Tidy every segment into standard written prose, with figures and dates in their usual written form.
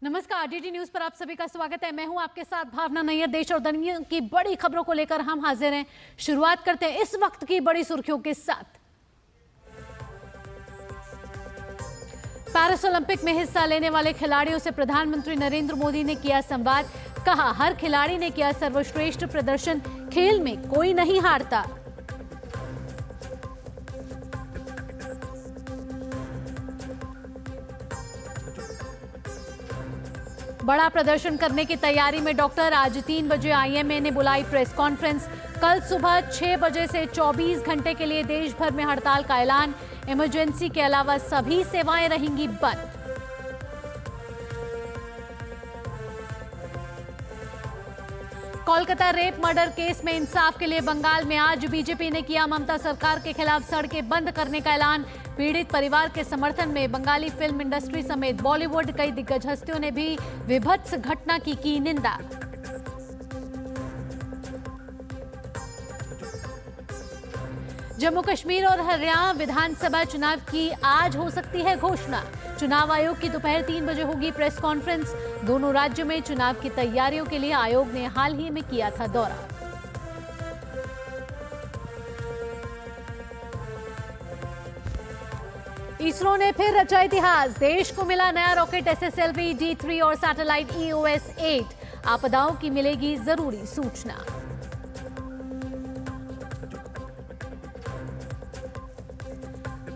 नमस्कार, DD news पर आप सभी का स्वागत है। मैं हूं आपके साथ भावना नैयर। देश और दुनिया की बड़ी खबरों को लेकर हम हाजिर हैं। शुरुआत करते हैं इस वक्त की बड़ी सुर्खियों के साथ। पेरिस ओलंपिक में हिस्सा लेने वाले खिलाड़ियों से प्रधानमंत्री नरेंद्र मोदी ने किया संवाद। कहा, हर खिलाड़ी ने किया सर्वश्रेष्ठ प्रदर्शन, खेल में कोई नहीं हारता। बड़ा प्रदर्शन करने की तैयारी में डॉक्टर। आज 3 बजे आईएमए ने बुलाई प्रेस कॉन्फ्रेंस। कल सुबह 6 बजे से 24 घंटे के लिए देश भर में हड़ताल का ऐलान। इमरजेंसी के अलावा सभी सेवाएं रहेंगी बंद। कोलकाता रेप मर्डर केस में इंसाफ के लिए बंगाल में आज बीजेपी ने किया ममता सरकार के खिलाफ सड़कें बंद करने का ऐलान। पीड़ित परिवार के समर्थन में बंगाली फिल्म इंडस्ट्री समेत बॉलीवुड कई दिग्गज हस्तियों ने भी विभत्स घटना की निंदा। जम्मू कश्मीर और हरियाणा विधानसभा चुनाव की आज हो सकती है घोषणा। चुनाव आयोग की दोपहर 3 बजे होगी प्रेस कॉन्फ्रेंस। दोनों राज्यों में चुनाव की तैयारियों के लिए आयोग ने हाल ही में किया था दौरा। इसरो ने फिर रचा इतिहास। देश को मिला नया रॉकेट SSLV D3 और सैटेलाइट EOS-8। आपदाओं की मिलेगी जरूरी सूचना।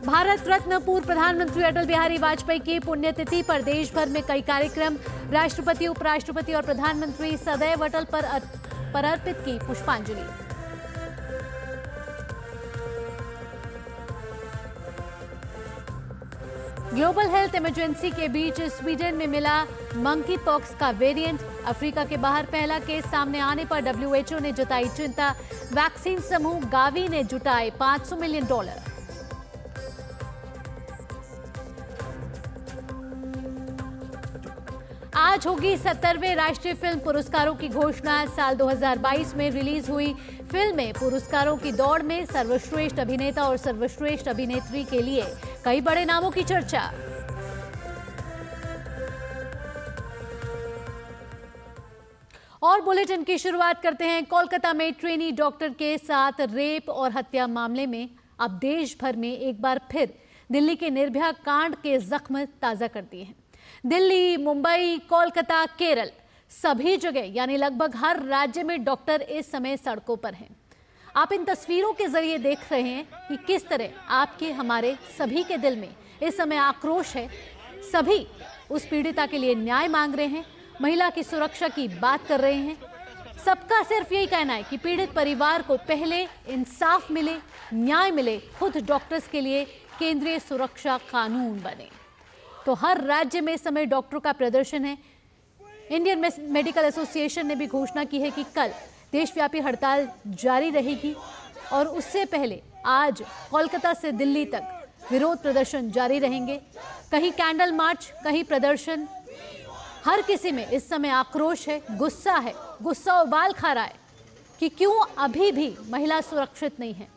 भारत रत्न पूर्व प्रधानमंत्री अटल बिहारी वाजपेयी की पुण्यतिथि पर देश भर में कई कार्यक्रम। राष्ट्रपति, उपराष्ट्रपति और प्रधानमंत्री सदैव अटल पर अर्पित की पुष्पांजलि। ग्लोबल हेल्थ इमरजेंसी के बीच स्वीडन में मिला मंकी पॉक्स का वेरिएंट। अफ्रीका के बाहर पहला केस सामने आने पर WHO ने जताई चिंता। वैक्सीन समूह गावी ने जुटाए $500 मिलियन। आज होगी 70वें राष्ट्रीय फिल्म पुरस्कारों की घोषणा। साल 2022 में रिलीज हुई फिल्में पुरस्कारों की दौड़ में सर्वश्रेष्ठ अभिनेता और सर्वश्रेष्ठ अभिनेत्री के लिए कई बड़े नामों की चर्चा। और बुलेटिन की शुरुआत करते हैं। कोलकाता में ट्रेनी डॉक्टर के साथ रेप और हत्या मामले में अब देश भर में एक बार फिर दिल्ली के निर्भया कांड के जख्म ताजा कर दिए हैं। दिल्ली, मुंबई, कोलकाता, केरल, सभी जगह यानी लगभग हर राज्य में डॉक्टर इस समय सड़कों पर हैं। आप इन तस्वीरों के जरिए देख रहे हैं कि किस तरह आपके हमारे सभी के दिल में इस समय आक्रोश है। सभी उस पीड़िता के लिए न्याय मांग रहे हैं, महिला की सुरक्षा की बात कर रहे हैं। सबका सिर्फ यही कहना है कि पीड़ित परिवार को पहले इंसाफ मिले, न्याय मिले, खुद डॉक्टर्स के लिए केंद्रीय सुरक्षा कानून बने। तो हर राज्य में इस समय डॉक्टरों का प्रदर्शन है। इंडियन मेडिकल एसोसिएशन ने भी घोषणा की है कि कल देशव्यापी हड़ताल जारी रहेगी और उससे पहले आज कोलकाता से दिल्ली तक विरोध प्रदर्शन जारी रहेंगे। कहीं कैंडल मार्च, कहीं प्रदर्शन। हर किसी में इस समय आक्रोश है, गुस्सा उबाल खा रहा है कि क्यों अभी भी महिला सुरक्षित नहीं है।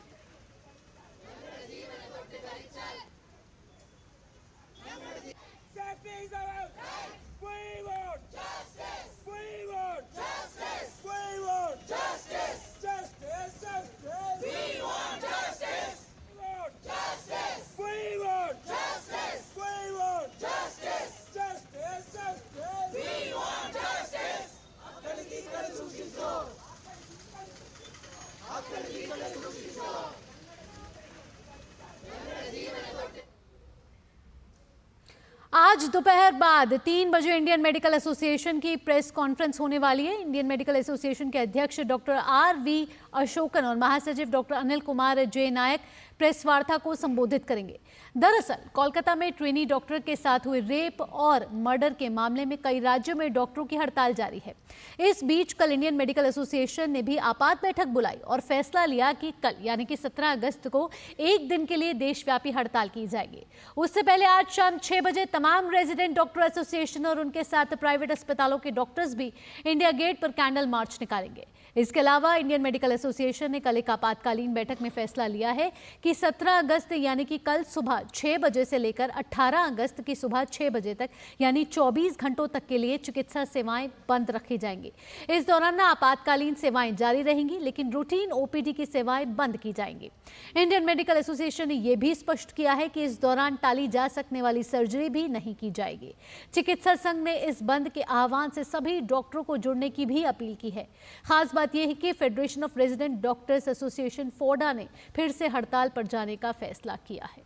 आज दोपहर बाद 3 बजे इंडियन मेडिकल एसोसिएशन की प्रेस कॉन्फ्रेंस होने वाली है। इंडियन मेडिकल एसोसिएशन के अध्यक्ष डॉक्टर RV अशोकन और महासचिव डॉक्टर अनिल कुमार जे नायक प्रेस वार्ता को संबोधित करेंगे। दरअसल कोलकाता में ट्रेनी डॉक्टर के साथ हुए रेप और मर्डर के मामले में कई राज्यों में डॉक्टरों की हड़ताल जारी है। इस बीच कल इंडियन मेडिकल एसोसिएशन ने भी आपात बैठक बुलाई और फैसला लिया कि कल यानी कि 17 अगस्त को एक दिन के लिए देशव्यापी हड़ताल की जाएगी। उससे पहले आज शाम 6 बजे तमाम रेजिडेंट डॉक्टर एसोसिएशन और उनके साथ प्राइवेट अस्पतालों के डॉक्टर्स भी इंडिया गेट पर कैंडल मार्च निकालेंगे। इसके अलावा इंडियन मेडिकल एसोसिएशन ने कल एक आपातकालीन बैठक में फैसला लिया है कि 17 अगस्त यानी कि कल सुबह 6 बजे से लेकर 18 अगस्त की सुबह 6 बजे तक यानी 24 घंटों तक के लिए चिकित्सा सेवाएं बंद रखी जाएंगी। इस दौरान आपातकालीन सेवाएं जारी रहेंगी, लेकिन रूटीन ओपीडी की सेवाएं बंद की जाएंगी। इंडियन मेडिकल एसोसिएशन ने यह भी स्पष्ट किया है कि इस दौरान टाली जा सकने वाली सर्जरी भी नहीं की जाएगी। चिकित्सा संघ ने इस बंद के आह्वान से सभी डॉक्टरों को जुड़ने की भी अपील की है। खास बात यह है कि federation of resident doctors association फोडा ने फिर से हड़ताल पर जाने का फैसला किया है।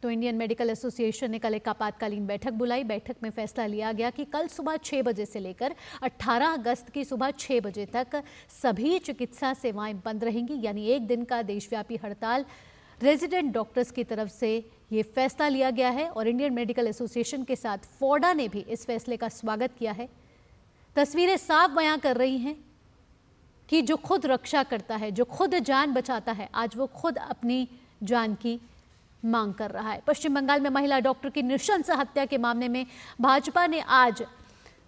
तो इंडियन मेडिकल एसोसिएशन ने कल एक आपातकालीन बैठक बुलाई। बैठक में फैसला लिया गया कि कल सुबह 6 बजे से लेकर 18 अगस्त की सुबह 6 बजे तक सभी चिकित्सा सेवाएं बंद रहेंगी, यानी एक दिन का देशव्यापी हड़ताल रेजिडेंट डॉक्टर्स की तरफ से ये फैसला लिया गया है। और इंडियन मेडिकल एसोसिएशन के साथ फोडा ने भी इस फैसले का स्वागत किया है। तस्वीरें साफ बयां कर रही हैं कि जो खुद रक्षा करता है, जो खुद जान बचाता है, आज वो खुद अपनी जान की मांग कर रहा है। पश्चिम बंगाल में महिला डॉक्टर की नृशंस हत्या के मामले में भाजपा ने आज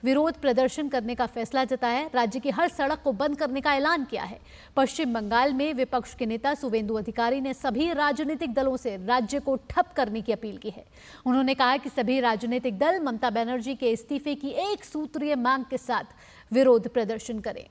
विरोध प्रदर्शन करने का फैसला जताया है। राज्य की हर सड़क को बंद करने का ऐलान किया है। पश्चिम बंगाल में विपक्ष के नेता शुवेंदु अधिकारी ने सभी राजनीतिक दलों से राज्य को ठप करने की अपील की है। उन्होंने कहा कि सभी राजनीतिक दल ममता बनर्जी के इस्तीफे की एक सूत्रीय मांग के साथ विरोध प्रदर्शन करें।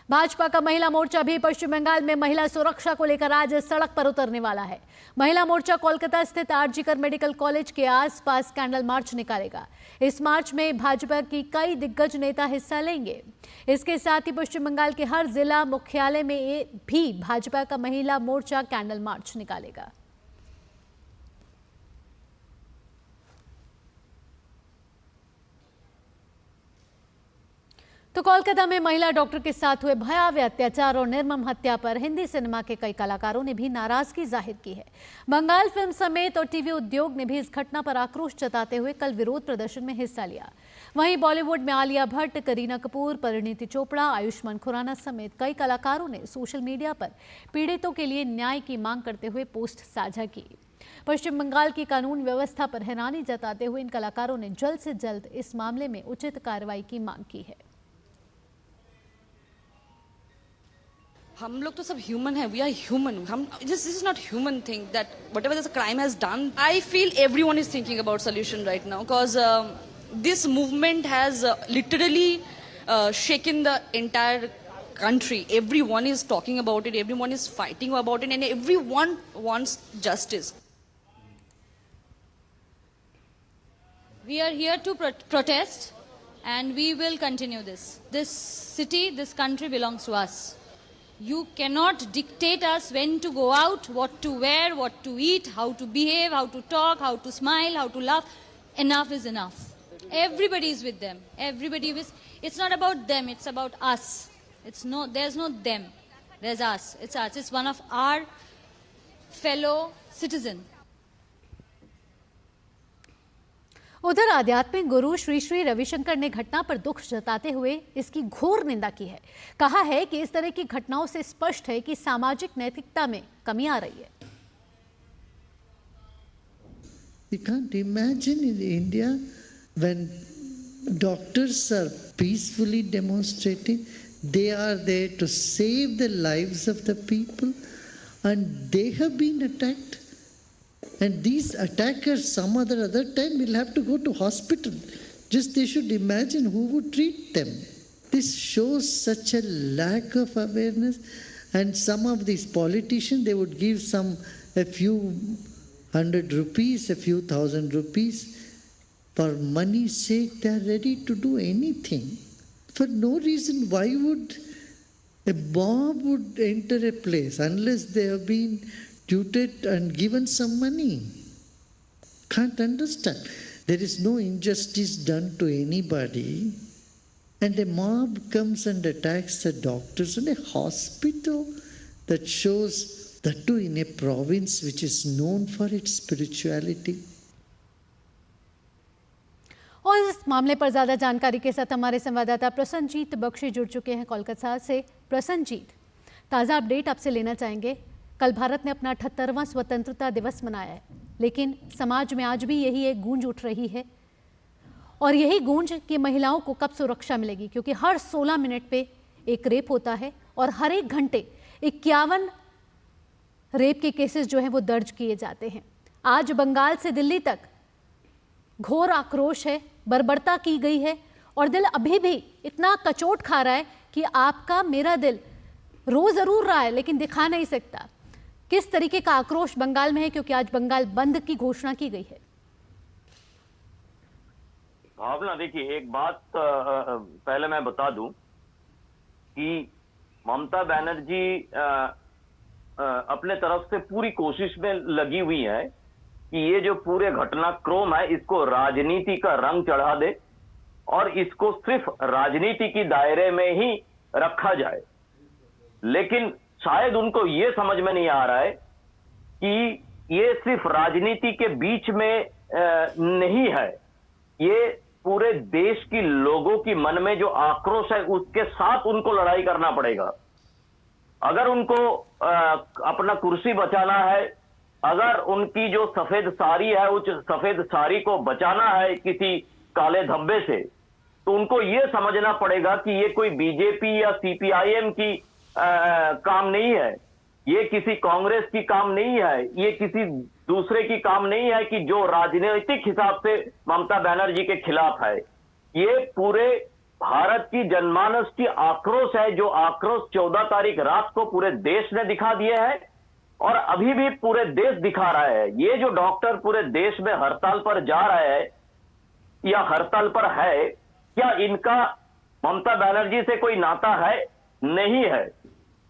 भाजपा का महिला मोर्चा भी पश्चिम बंगाल में महिला सुरक्षा को लेकर आज सड़क पर उतरने वाला है। महिला मोर्चा कोलकाता स्थित आरजी कर मेडिकल कॉलेज के आसपास कैंडल मार्च निकालेगा। इस मार्च में भाजपा की कई दिग्गज नेता हिस्सा लेंगे। इसके साथ ही पश्चिम बंगाल के हर जिला मुख्यालय में भी भाजपा का महिला मोर्चा कैंडल मार्च निकालेगा। तो कोलकाता में महिला डॉक्टर के साथ हुए भयावह अत्याचार और निर्मम हत्या पर हिंदी सिनेमा के कई कलाकारों ने भी नाराजगी जाहिर की है। बंगाल फिल्म समेत और टीवी उद्योग ने भी इस घटना पर आक्रोश जताते हुए कल विरोध प्रदर्शन में हिस्सा लिया। वहीं बॉलीवुड में आलिया भट्ट, करीना कपूर, परिणीति चोपड़ा, आयुष्मान खुराना समेत कई कलाकारों ने सोशल मीडिया पर पीड़ितों के लिए न्याय की मांग करते हुए पोस्ट साझा की। पश्चिम बंगाल की कानून व्यवस्था पर हैरानी जताते हुए इन कलाकारों ने जल्द से जल्द इस मामले में उचित कार्रवाई की मांग की है। हम लोग तो सब ह्यूमन है, वी आर ह्यूमन। हम this is not human thing that whatever this crime has done. I feel everyone is thinking about solution right now because this movement has literally shaken the entire country. Everyone is talking about it, everyone is fighting about it, and everyone wants justice. We are here to protest, and we will continue this. This city, this country belongs to us. You cannot dictate us when to go out, what to wear, what to eat, how to behave, how to talk, how to smile, how to laugh. Enough is enough. Everybody is with them. Everybody is. It's not about them. It's about us. There's no them. There's us. It's us. It's one of our fellow citizen. उधर आध्यात्मिक गुरु श्री श्री रविशंकर ने घटना पर दुख जताते हुए इसकी घोर निंदा की है। कहा है कि इस तरह की घटनाओं से स्पष्ट है कि सामाजिक नैतिकता में कमी आ रही है। You can't imagine in India when doctors are peacefully demonstrating, they are there to save the lives of the people, and they have been attacked. And these attackers some other time will have to go to hospital. Just they should imagine who would treat them. This shows such a lack of awareness. And some of these politicians, they would give a few hundred rupees, a few thousand rupees. For money's sake, they are ready to do anything. For no reason, why would a mob would enter a place unless they have been tutored and given some money? Can't understand. There is no injustice done to anybody, and a mob comes and attacks the doctors in a hospital. That shows that too in a province which is known for its spirituality. और इस मामले पर ज्यादा जानकारी के साथ हमारे संवाददाता प्रसन्नजीत बख्शी जुड़ चुके हैं कोलकाता से। प्रसन्नजीत, ताज़ा अपडेट आपसे लेना चाहेंगे। कल भारत ने अपना 78वां स्वतंत्रता दिवस मनाया है, लेकिन समाज में आज भी यही एक गूंज उठ रही है और यही गूंज कि महिलाओं को कब सुरक्षा मिलेगी, क्योंकि हर 16 मिनट पे एक रेप होता है और हर एक घंटे 51 रेप के केसेस जो हैं वो दर्ज किए जाते हैं। आज बंगाल से दिल्ली तक घोर आक्रोश है, बर्बरता की गई है और दिल अभी भी इतना कचोट खा रहा है कि आपका मेरा दिल रो जरूर रहा है लेकिन दिखा नहीं सकता। किस तरीके का आक्रोश बंगाल में है, क्योंकि आज बंगाल बंद की घोषणा की गई है। भावना, देखिए एक बात पहले मैं बता दूं कि ममता बनर्जी अपने तरफ से पूरी कोशिश में लगी हुई है कि ये जो पूरे घटनाक्रम है इसको राजनीति का रंग चढ़ा दे और इसको सिर्फ राजनीति की दायरे में ही रखा जाए। लेकिन शायद उनको ये समझ में नहीं आ रहा है कि ये सिर्फ राजनीति के बीच में नहीं है, ये पूरे देश की लोगों की मन में जो आक्रोश है उसके साथ उनको लड़ाई करना पड़ेगा। अगर उनको अपना कुर्सी बचाना है, अगर उनकी जो सफेद साड़ी है उस सफेद साड़ी को बचाना है किसी काले धब्बे से, तो उनको ये समझना पड़ेगा कि ये कोई बीजेपी या सीपीआईएम की काम नहीं है, ये किसी कांग्रेस की काम नहीं है, ये किसी दूसरे की काम नहीं है कि जो राजनीतिक हिसाब से ममता बनर्जी के खिलाफ है। ये पूरे भारत की जनमानस की आक्रोश है, जो आक्रोश 14 तारीख रात को पूरे देश ने दिखा दिए हैं और अभी भी पूरे देश दिखा रहा है। ये जो डॉक्टर पूरे देश में हड़ताल पर जा रहे हैं या हड़ताल पर है, क्या इनका ममता बनर्जी से कोई नाता है? नहीं है।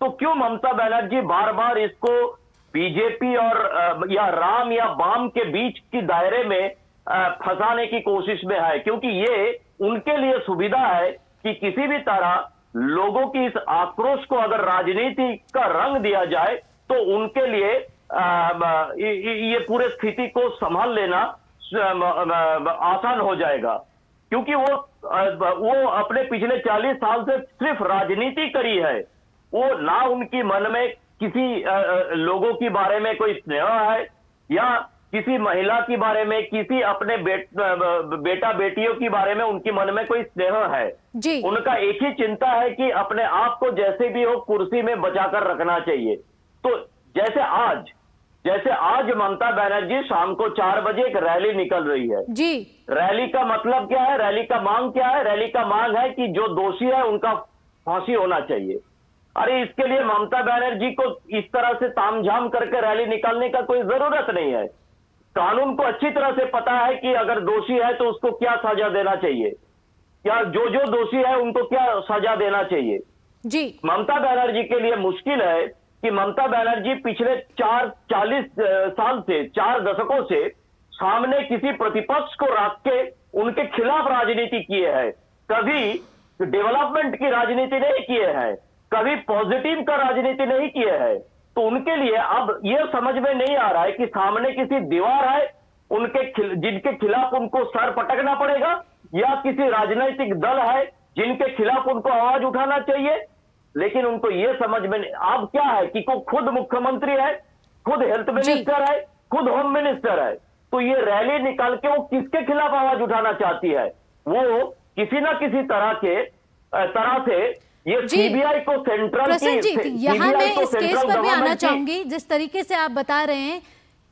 तो क्यों ममता बनर्जी बार बार इसको बीजेपी और या राम या बाम के बीच की दायरे में फंसाने की कोशिश में है? क्योंकि ये उनके लिए सुविधा है कि किसी भी तरह लोगों की इस आक्रोश को अगर राजनीति का रंग दिया जाए तो उनके लिए ये पूरे स्थिति को संभाल लेना आसान हो जाएगा। क्योंकि वो अपने पिछले 40 साल से सिर्फ राजनीति करी है, वो ना उनकी मन में किसी लोगों के बारे में कोई स्नेह है या किसी महिला के बारे में, किसी अपने बेटा बेटियों के बारे में उनकी मन में कोई स्नेह है जी। उनका एक ही चिंता है कि अपने आप को जैसे भी हो कुर्सी में बचाकर रखना चाहिए। तो जैसे आज ममता बनर्जी शाम को 4 बजे एक रैली निकल रही है जी। रैली का मतलब क्या है? रैली का मांग क्या है? रैली का मांग है कि जो दोषी है उनका फांसी होना चाहिए। अरे इसके लिए ममता बनर्जी को इस तरह से तामझाम करके रैली निकालने का कोई जरूरत नहीं है। कानून को अच्छी तरह से पता है कि अगर दोषी है तो उसको क्या सजा देना चाहिए, या जो दोषी है उनको क्या सजा देना चाहिए जी। ममता बनर्जी के लिए मुश्किल है कि ममता बनर्जी पिछले 40 साल से 4 दशकों से सामने किसी प्रतिपक्ष को रख के उनके खिलाफ राजनीति किए हैं, कभी डेवलपमेंट की राजनीति नहीं किए हैं, कभी पॉजिटिव का राजनीति नहीं किए हैं। तो उनके लिए अब यह समझ में नहीं आ रहा है कि सामने किसी दीवार है जिनके खिलाफ उनको सर पटकना पड़ेगा, या किसी राजनीतिक दल है जिनके खिलाफ उनको आवाज उठाना चाहिए। लेकिन उनको यह समझ में नहीं, अब क्या है कि खुद मुख्यमंत्री है, खुद हेल्थ मिनिस्टर है, खुद होम मिनिस्टर है, तो ये रैली निकाल के वो किसके खिलाफ आवाज उठाना चाहती है? वो किसी ना किसी तरह से ये सीबीआई को सेंट्रल प्रसन्न जी, यहाँ मैं इस केस पर भी आना चाहूंगी। जिस तरीके से आप बता रहे हैं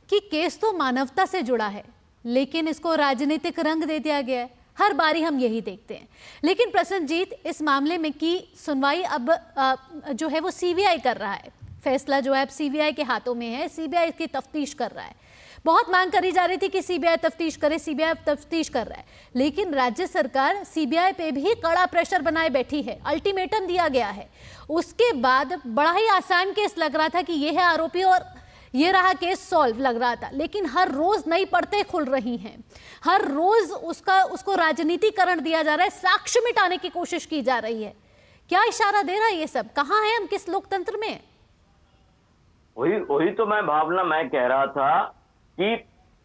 कि केस तो मानवता से जुड़ा है लेकिन इसको राजनीतिक रंग दे दिया गया है, हर बारी हम यही देखते हैं। लेकिन प्रसन्नजीत, इस मामले में की सुनवाई अब जो है वो सीबीआई कर रहा है, फैसला जो है अब सीबीआई के हाथों में है, सीबीआई की तफ्तीश कर रहा है। बहुत मांग करी जा रही थी कि सीबीआई तफ्तीश करे, सीबीआई तफ्तीश कर रहा है, लेकिन राज्य सरकार सीबीआई पे भी कड़ा प्रेशर बनाए बैठी है, अल्टीमेटम दिया गया है। उसके बाद बड़ा ही आसान केस लग रहा था कि ये है आरोपी और ये रहा केस सॉल्व लग रहा था, लेकिन हर रोज नई परतें खुल रही हैं, हर रोज उसको राजनीतिकरण दिया जा रहा है, साक्ष्य मिटाने की कोशिश की जा रही है। क्या इशारा दे रहा है ये सब? कहां है हम, किस लोकतंत्र में? वही तो मैं कह रहा था कि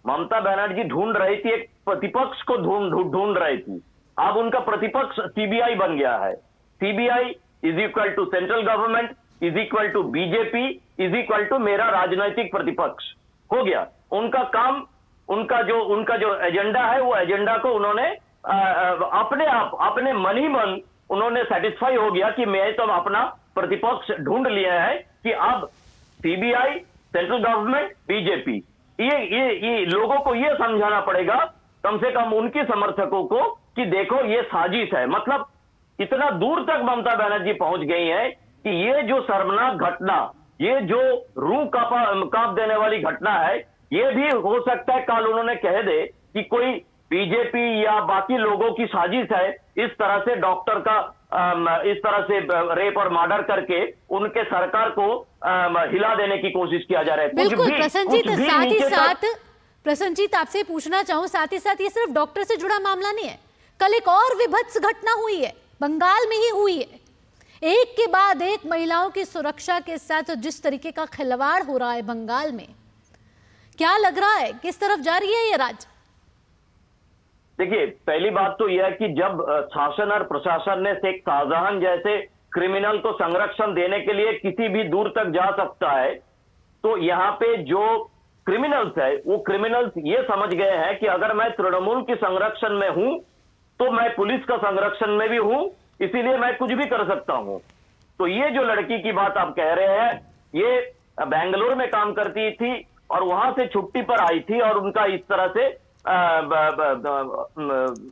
ममता बनर्जी ढूंढ रही थी, एक प्रतिपक्ष को ढूंढ रही थी। अब उनका प्रतिपक्ष सीबीआई बन गया है। CBI is equal to central government is equal to BJP is equal to मेरा राजनीतिक प्रतिपक्ष हो गया। उनका काम, उनका जो एजेंडा है वो एजेंडा को उन्होंने अपने आप अपने मन ही मन उन्होंने सेटिस्फाई हो गया कि मैं तो अपना प्रतिपक्ष ढूंढ लिया है कि अब सीबीआई, सेंट्रल गवर्नमेंट, बीजेपी, ये लोगों को ये समझाना पड़ेगा, कम से कम उनके समर्थकों को, कि देखो ये साजिश है। मतलब इतना दूर तक ममता बनर्जी पहुंच गई है कि ये जो शर्मनाक घटना, ये जो रूह कांप देने वाली घटना है, ये भी हो सकता है कल उन्होंने कह दे कि कोई बीजेपी या बाकी लोगों की साजिश है, इस तरह से डॉक्टर का इस तरह से रेप और मर्डर करके उनके सरकार को हिला देने की कोशिश किया जा रहा है। बिल्कुल प्रसन्नजीत, कुछ भी साथ ही नीचे साथ प्रसन्नजीत आपसे पूछना चाहूं, साथ ही साथ ये सिर्फ डॉक्टर से जुड़ा मामला नहीं है। कल एक और विभत्स घटना हुई है, बंगाल में ही हुई है। एक के बाद एक महिलाओं की सुरक्षा के साथ जिस तरीके का खिलवाड़ हो रहा है बंगाल में, क्या लग रहा है किस तरफ जा रही है ये राज्य? देखिए, पहली बात तो यह है कि जब शासन और प्रशासन ने शेख शाहजहां जैसे क्रिमिनल को संरक्षण देने के लिए किसी भी दूर तक जा सकता है, तो यहाँ पे जो क्रिमिनल्स है वो क्रिमिनल्स ये समझ गए हैं कि अगर मैं तृणमूल के संरक्षण में हूं तो मैं पुलिस का संरक्षण में भी हूं, इसीलिए मैं कुछ भी कर सकता हूं। तो ये जो लड़की की बात आप कह रहे हैं, ये बेंगलुरु में काम करती थी और वहां से छुट्टी पर आई थी और उनका इस तरह से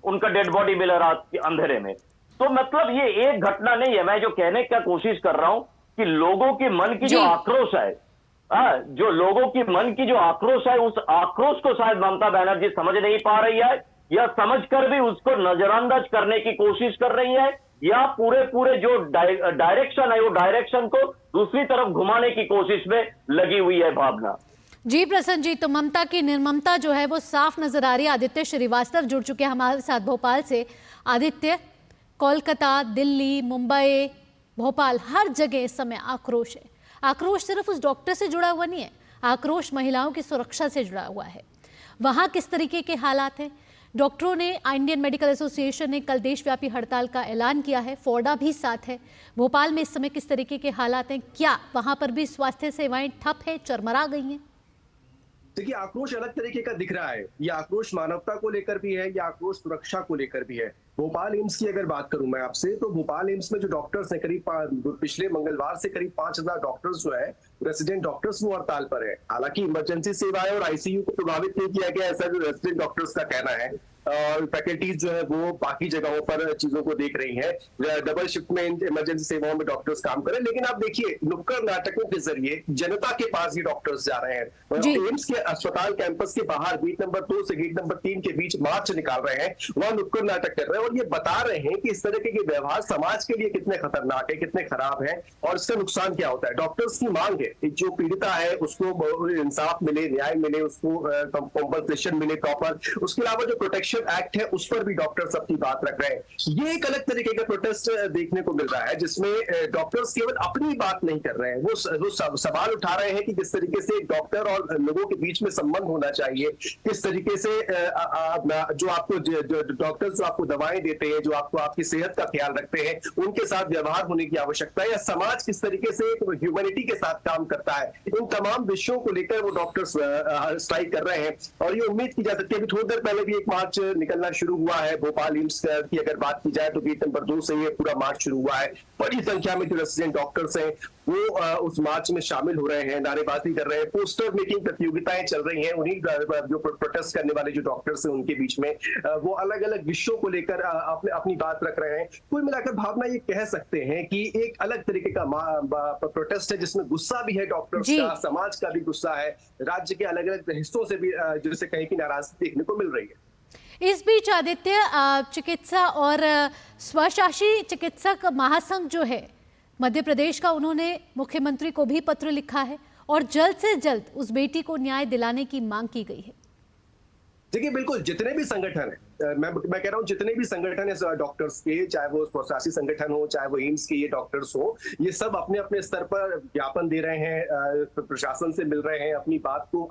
उनका डेड बॉडी मिला रात के अंधेरे में। तो मतलब ये एक घटना नहीं है। मैं जो कहने का कोशिश कर रहा हूं कि लोगों के मन की जो आक्रोश है, जो लोगों की मन की जो आक्रोश है, उस आक्रोश को शायद ममता बनर्जी समझ नहीं पा रही है, या समझकर भी उसको नजरअंदाज करने की कोशिश कर रही है, या पूरे जो डायरेक्शन है वो डायरेक्शन को दूसरी तरफ घुमाने की कोशिश में लगी हुई है भावना। जी प्रसन्नजीत, तो ममता की निर्ममता जो है वो साफ नजर आ रही है। आदित्य श्रीवास्तव जुड़ चुके हैं हमारे साथ भोपाल से। आदित्य, कोलकाता, दिल्ली, मुंबई, भोपाल, हर जगह इस समय आक्रोश है। आक्रोश सिर्फ उस डॉक्टर से जुड़ा हुआ नहीं है, आक्रोश महिलाओं की सुरक्षा से जुड़ा हुआ है। वहां किस तरीके के हालात हैं? डॉक्टरों ने, इंडियन मेडिकल एसोसिएशन ने कल देशव्यापी हड़ताल का ऐलान किया है, फोर्डा भी साथ है। भोपाल में इस समय किस तरीके के हालात हैं? क्या वहां पर भी स्वास्थ्य सेवाएं ठप है, चरमरा गई हैं? देखिए, आक्रोश अलग तरीके का दिख रहा है। ये आक्रोश मानवता को लेकर भी है, ये आक्रोश सुरक्षा को लेकर भी है। भोपाल एम्स की अगर बात करूं मैं आपसे, तो भोपाल एम्स में जो डॉक्टर्स हैं, करीब पिछले मंगलवार से करीब 5000 डॉक्टर्स जो है, रेसिडेंट डॉक्टर्स, वो हड़ताल पर है। हालांकि इमरजेंसी सेवाएं और आईसीयू को प्रभावित नहीं किया गया, ऐसा जो रेसिडेंट डॉक्टर्स का कहना है। और फैकल्टीज जो है वो बाकी जगहों पर चीजों को देख रही है, डबल शिफ्ट में इमरजेंसी सेवाओं में डॉक्टर्स काम करें। लेकिन आप देखिए, नुक्कड़ नाटकों के जरिए जनता के पास ये डॉक्टर्स जा रहे हैं। एम्स के अस्पताल कैंपस के बाहर गेट नंबर 2 से गेट नंबर 3 के बीच मार्च निकाल रहे हैं, वहां नुक्कड़ नाटक कर रहे हैं और ये बता रहे हैं कि इस तरह के व्यवहार समाज के लिए कितने खतरनाक है, कितने खराब है और इससे नुकसान क्या होता है। डॉक्टर्स की मांग है जो पीड़िता है उसको इंसाफ मिले, न्याय मिले, उसको कॉम्पनसेशन मिले प्रॉपर। उसके अलावा जो प्रोटेक्शन एक्ट है उस पर भी डॉक्टर्स अपनी बात रख रहे हैं। ये एक अलग तरीके का प्रोटेस्ट देखने को मिल रहा है, जिसमें डॉक्टर्स केवल अपनी बात नहीं कर रहे हैं, वो सवाल उठा रहे हैं कि किस तरीके से डॉक्टर और लोगों के बीच में संबंध होना चाहिए, किस तरीके से जो आपको डॉक्टर्स जो आपको दवाएं देते हैं, जो आपको आपकी सेहत का ख्याल रखते हैं, उनके साथ व्यवहार होने की आवश्यकता है, या समाज किस तरीके से ह्यूमैनिटी के साथ काम करता है। इन तमाम विषयों को लेकर वो डॉक्टर्स स्ट्राइक कर रहे हैं और ये उम्मीद की जा सकती है। अभी थोड़ी देर पहले भी एक मार्च निकलना शुरू हुआ है भोपाल एम्स की अगर बात की जाए तो गेट नंबर 2 से ये पूरा मार्च शुरू हुआ है। बड़ी संख्या में जो रेसिडेंट डॉक्टर्स हैं वो उस मार्च में शामिल हो रहे हैं, नारेबाजी कर रहे हैं, पोस्टर मेकिंग प्रतियोगिताएं चल रही हैं। उन्हीं जो प्रोटेस्ट करने वाले जो डॉक्टर्स हैं उनके बीच में वो अलग अलग विषयों को लेकर अपनी बात रख रहे हैं। कुल मिलाकर भावना ये कह सकते हैं कि एक अलग तरीके का प्रोटेस्ट है जिसमें गुस्सा भी है डॉक्टर्स का, समाज का भी गुस्सा है, राज्य के अलग अलग हिस्सों से भी जैसे कहीं की नाराजगी देखने को मिल रही है। इस बीच आदित्य, चिकित्सा और स्वशासी चिकित्सक महासंघ जो है मध्य प्रदेश का, उन्होंने मुख्यमंत्री को भी पत्र लिखा है और जल्द से जल्द उस बेटी को न्याय दिलाने की मांग की गई है। देखिए, बिल्कुल जितने भी संगठन है, मैं कह रहा हूँ जितने भी संगठन है डॉक्टर्स के, चाहे वो स्वशासी संगठन हो, चाहे वो एम्स के ये डॉक्टर्स हो, ये सब अपने अपने स्तर पर ज्ञापन दे रहे हैं, प्रशासन से मिल रहे हैं, अपनी बात को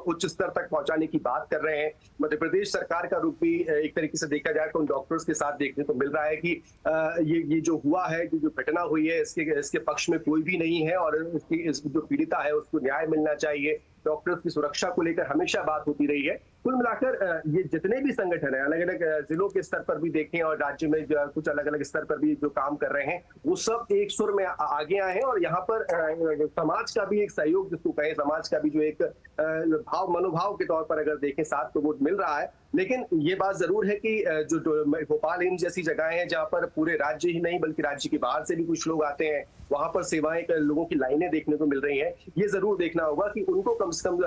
उच्च स्तर तक पहुंचाने की बात कर रहे हैं। मध्य प्रदेश सरकार का रुख भी एक तरीके से देखा जाए तो उन डॉक्टर्स के साथ देखने को मिल रहा है कि ये जो हुआ है, जो घटना हुई है, इसके पक्ष में कोई भी नहीं है और जो पीड़िता है उसको न्याय मिलना चाहिए। डॉक्टर्स की सुरक्षा को लेकर हमेशा बात होती रही है कुल मिलाकर ये जितने भी संगठन है, अलग अलग जिलों के स्तर पर भी देखें और राज्य में जो कुछ अलग अलग स्तर पर भी जो काम कर रहे हैं, वो सब एक सुर में आगे आए हैं। और यहाँ पर समाज का भी एक सहयोग जिसको कहें, समाज का भी जो एक मनोभाव के तौर पर अगर देखें साथ, तो वो मिल रहा है। लेकिन ये बात जरूर है कि जो भोपाल एम्स जैसी जगहें हैं जहां पर पूरे राज्य ही नहीं बल्कि राज्य के बाहर से भी कुछ लोग आते हैं, वहां पर सेवाएं लोगों की लाइनें देखने को मिल रही हैं। ये जरूर देखना होगा कि उनको कम से कम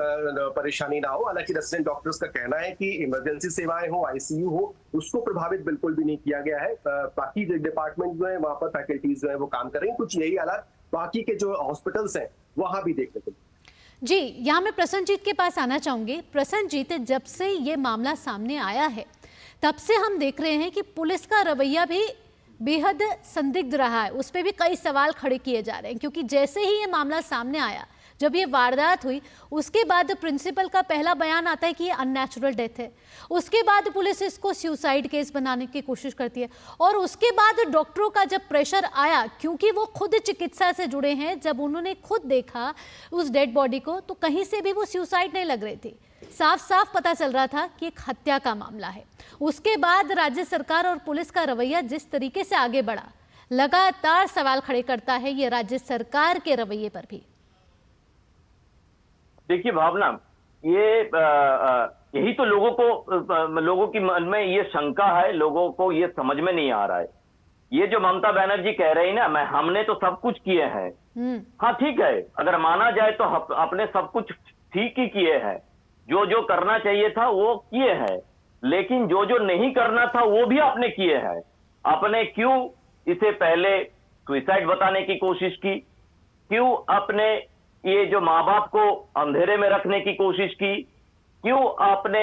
परेशानी ना हो। हालांकि रेसिडेंट डॉक्टर्स का कहना है कि इमरजेंसी सेवाएं हो, आईसीयू हो, उसको प्रभावित बिल्कुल भी नहीं किया गया है। बाकी जो डिपार्टमेंट जो है वहां पर फैकल्टीज जो है वो काम कर रही हैं। कुछ यही हालात बाकी के जो हॉस्पिटल्स हैं वहां भी देखने को। जी, यहाँ मैं प्रसन्नजीत के पास आना चाहूंगी। प्रसन्नजीत, जब से ये मामला सामने आया है तब से हम देख रहे हैं कि पुलिस का रवैया भी बेहद संदिग्ध रहा है। उस पर भी कई सवाल खड़े किए जा रहे हैं, क्योंकि जैसे ही ये मामला सामने आया, जब ये वारदात हुई, उसके बाद प्रिंसिपल का पहला बयान आता है कि ये अननेचुरल डेथ है। उसके बाद पुलिस इसको सुसाइड केस बनाने की कोशिश करती है, और उसके बाद डॉक्टरों का जब प्रेशर आया, क्योंकि वो खुद चिकित्सा से जुड़े हैं, जब उन्होंने खुद देखा उस डेड बॉडी को, तो कहीं से भी वो सुसाइड नहीं लग रही थी। साफ साफ पता चल रहा था कि एक हत्या का मामला है। उसके बाद राज्य सरकार और पुलिस का रवैया जिस तरीके से आगे बढ़ा, लगातार सवाल खड़े करता है ये राज्य सरकार के रवैये पर भी। देखिए भावना, ये यही तो लोगों की मन में ये शंका है, लोगों को ये समझ में नहीं आ रहा है। ये जो ममता बनर्जी कह रही ना, हमने तो सब कुछ किए हैं। हाँ ठीक है, अगर माना जाए तो अपने सब कुछ ठीक ही किए हैं, जो जो करना चाहिए था वो किए हैं, लेकिन जो जो नहीं करना था वो भी आपने किए हैं। आपने क्यों इसे पहले सुसाइड बताने की कोशिश की? क्यों अपने ये जो माँ बाप को अंधेरे में रखने की कोशिश की? क्यों आपने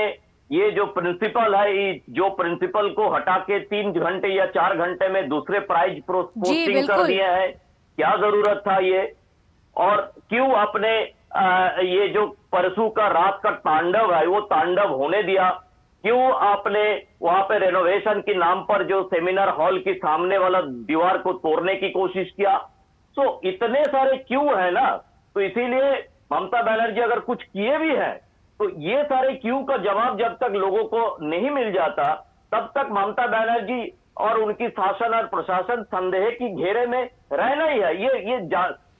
ये जो प्रिंसिपल है, जो प्रिंसिपल को हटा के 3 घंटे या 4 घंटे में दूसरे प्राइज पोस्टिंग कर दिया है? क्या जरूरत था ये? और क्यों आपने ये जो परसों का रात का तांडव है वो तांडव होने दिया? क्यों आपने वहां पे रेनोवेशन के नाम पर जो सेमिनार हॉल के सामने वाला दीवार को तोड़ने की कोशिश किया? तो इतने सारे क्यों है ना, तो इसीलिए ममता बनर्जी अगर कुछ किए भी हैं, तो ये सारे क्यों का जवाब जब तक लोगों को नहीं मिल जाता, तब तक ममता बनर्जी और उनकी शासन और प्रशासन संदेह की घेरे में रहना ही है।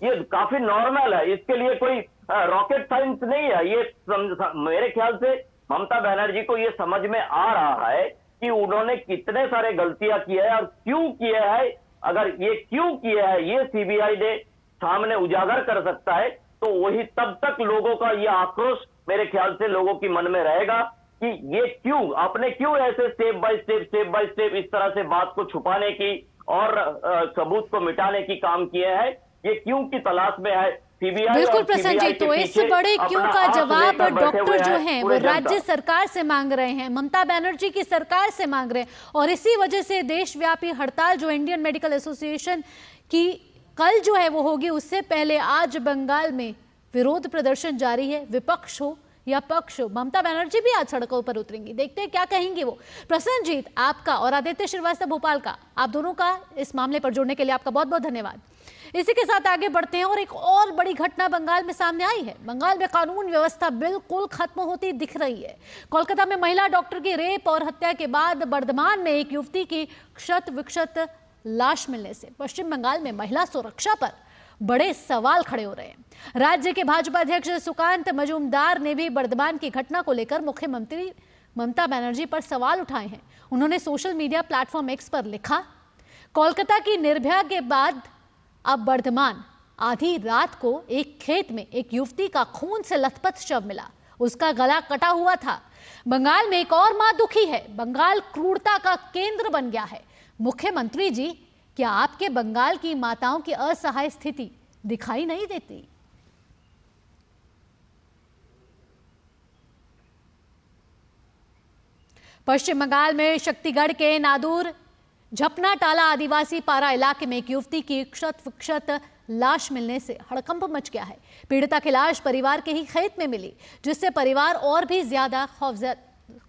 ये काफी नॉर्मल है, इसके लिए कोई रॉकेट साइंस नहीं है। ये मेरे ख्याल से ममता बनर्जी को ये समझ में आ रहा है कि उन्होंने कितने सारे गलतियां की है और क्यों किए है। अगर ये क्यों किए है ये सीबीआई ने सामने उजागर कर सकता है, तो वही तब तक लोगों का ये आक्रोश मेरे ख्याल से लोगों की मन में रहेगा कि ये क्यों, आपने क्यों ऐसे स्टेप बाय स्टेप इस तरह से बात को छुपाने की और सबूत को मिटाने की काम किए हैं। ये क्यों की तलाश में है सीबीआई। बिल्कुल प्रसन्न जी, तो इस बड़े क्यों का जवाब डॉक्टर जो हैं वो राज्य सरकार से मांग रहे हैं, ममता बनर्जी की सरकार से मांग रहे हैं, और इसी वजह से देशव्यापी हड़ताल जो इंडियन मेडिकल एसोसिएशन की कल जो है वो होगी, उससे पहले आज बंगाल में विरोध प्रदर्शन जारी है। विपक्ष हो या पक्ष हो, ममता बनर्जी भी आज सड़कों पर उतरेंगी। देखते हैं क्या कहेंगे वो। प्रसन्नजीत, आपका और आदित्य श्रीवास्तव भोपाल का, आप दोनों का इस मामले पर जुड़ने के लिए आपका बहुत बहुत धन्यवाद। इसी के साथ आगे बढ़ते हैं और एक और बड़ी घटना बंगाल में सामने आई है। बंगाल में कानून व्यवस्था बिल्कुल खत्म होती दिख रही है। कोलकाता में महिला डॉक्टर की रेप और हत्या के बाद बर्धमान में एक युवती की क्षत विक्षत लाश मिलने से पश्चिम बंगाल में महिला सुरक्षा पर बड़े सवाल खड़े हो रहे हैं। राज्य के भाजपा अध्यक्ष सुकांत मजूमदार ने भी बर्धमान की घटना को लेकर मुख्यमंत्री ममता बनर्जी पर सवाल उठाए हैं। उन्होंने सोशल मीडिया प्लेटफॉर्म एक्स पर लिखा, कोलकाता की निर्भया के बाद अब बर्धमान, आधी रात को एक खेत में एक युवती का खून से लथपथ शव मिला, उसका गला कटा हुआ था। बंगाल में एक और मां दुखी है, बंगाल क्रूरता का केंद्र बन गया है। मुख्यमंत्री जी, क्या आपके बंगाल की माताओं की असहाय स्थिति दिखाई नहीं देती? पश्चिम बंगाल में शक्तिगढ़ के नादूर झपनाटाला आदिवासी पारा इलाके में एक युवती की क्षत विक्षत लाश मिलने से हड़कंप मच गया है। पीड़िता की लाश परिवार के ही खेत में मिली, जिससे परिवार और भी ज्यादा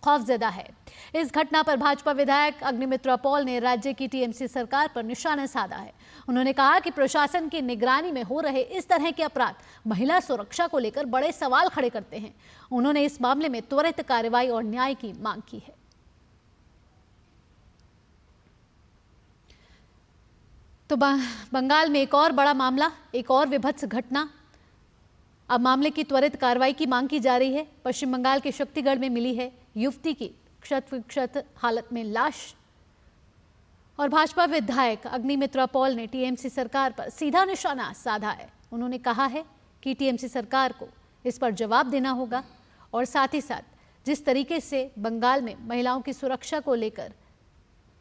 खौफजदा है। इस घटना पर भाजपा विधायक अग्निमित्रा पॉल ने राज्य की टीएमसी सरकार पर निशाना साधा है। उन्होंने कहा कि प्रशासन की निगरानी में हो रहे इस तरह के अपराध महिला सुरक्षा को लेकर बड़े सवाल खड़े करते हैं। उन्होंने इस मामले में त्वरित कार्रवाई और न्याय की मांग की है। तो बंगाल में एक और बड़ा मामला, एक और विभत्स घटना। अब मामले की त्वरित कार्रवाई की मांग की जा रही है। पश्चिम बंगाल के शक्तिगढ़ में मिली है युवती की क्षत विक्षत हालत में लाश और भाजपा विधायक अग्निमित्रा पॉल ने टीएमसी सरकार पर सीधा निशाना साधा है। उन्होंने कहा है कि टीएमसी सरकार को इस पर जवाब देना होगा और साथ ही साथ जिस तरीके से बंगाल में महिलाओं की सुरक्षा को लेकर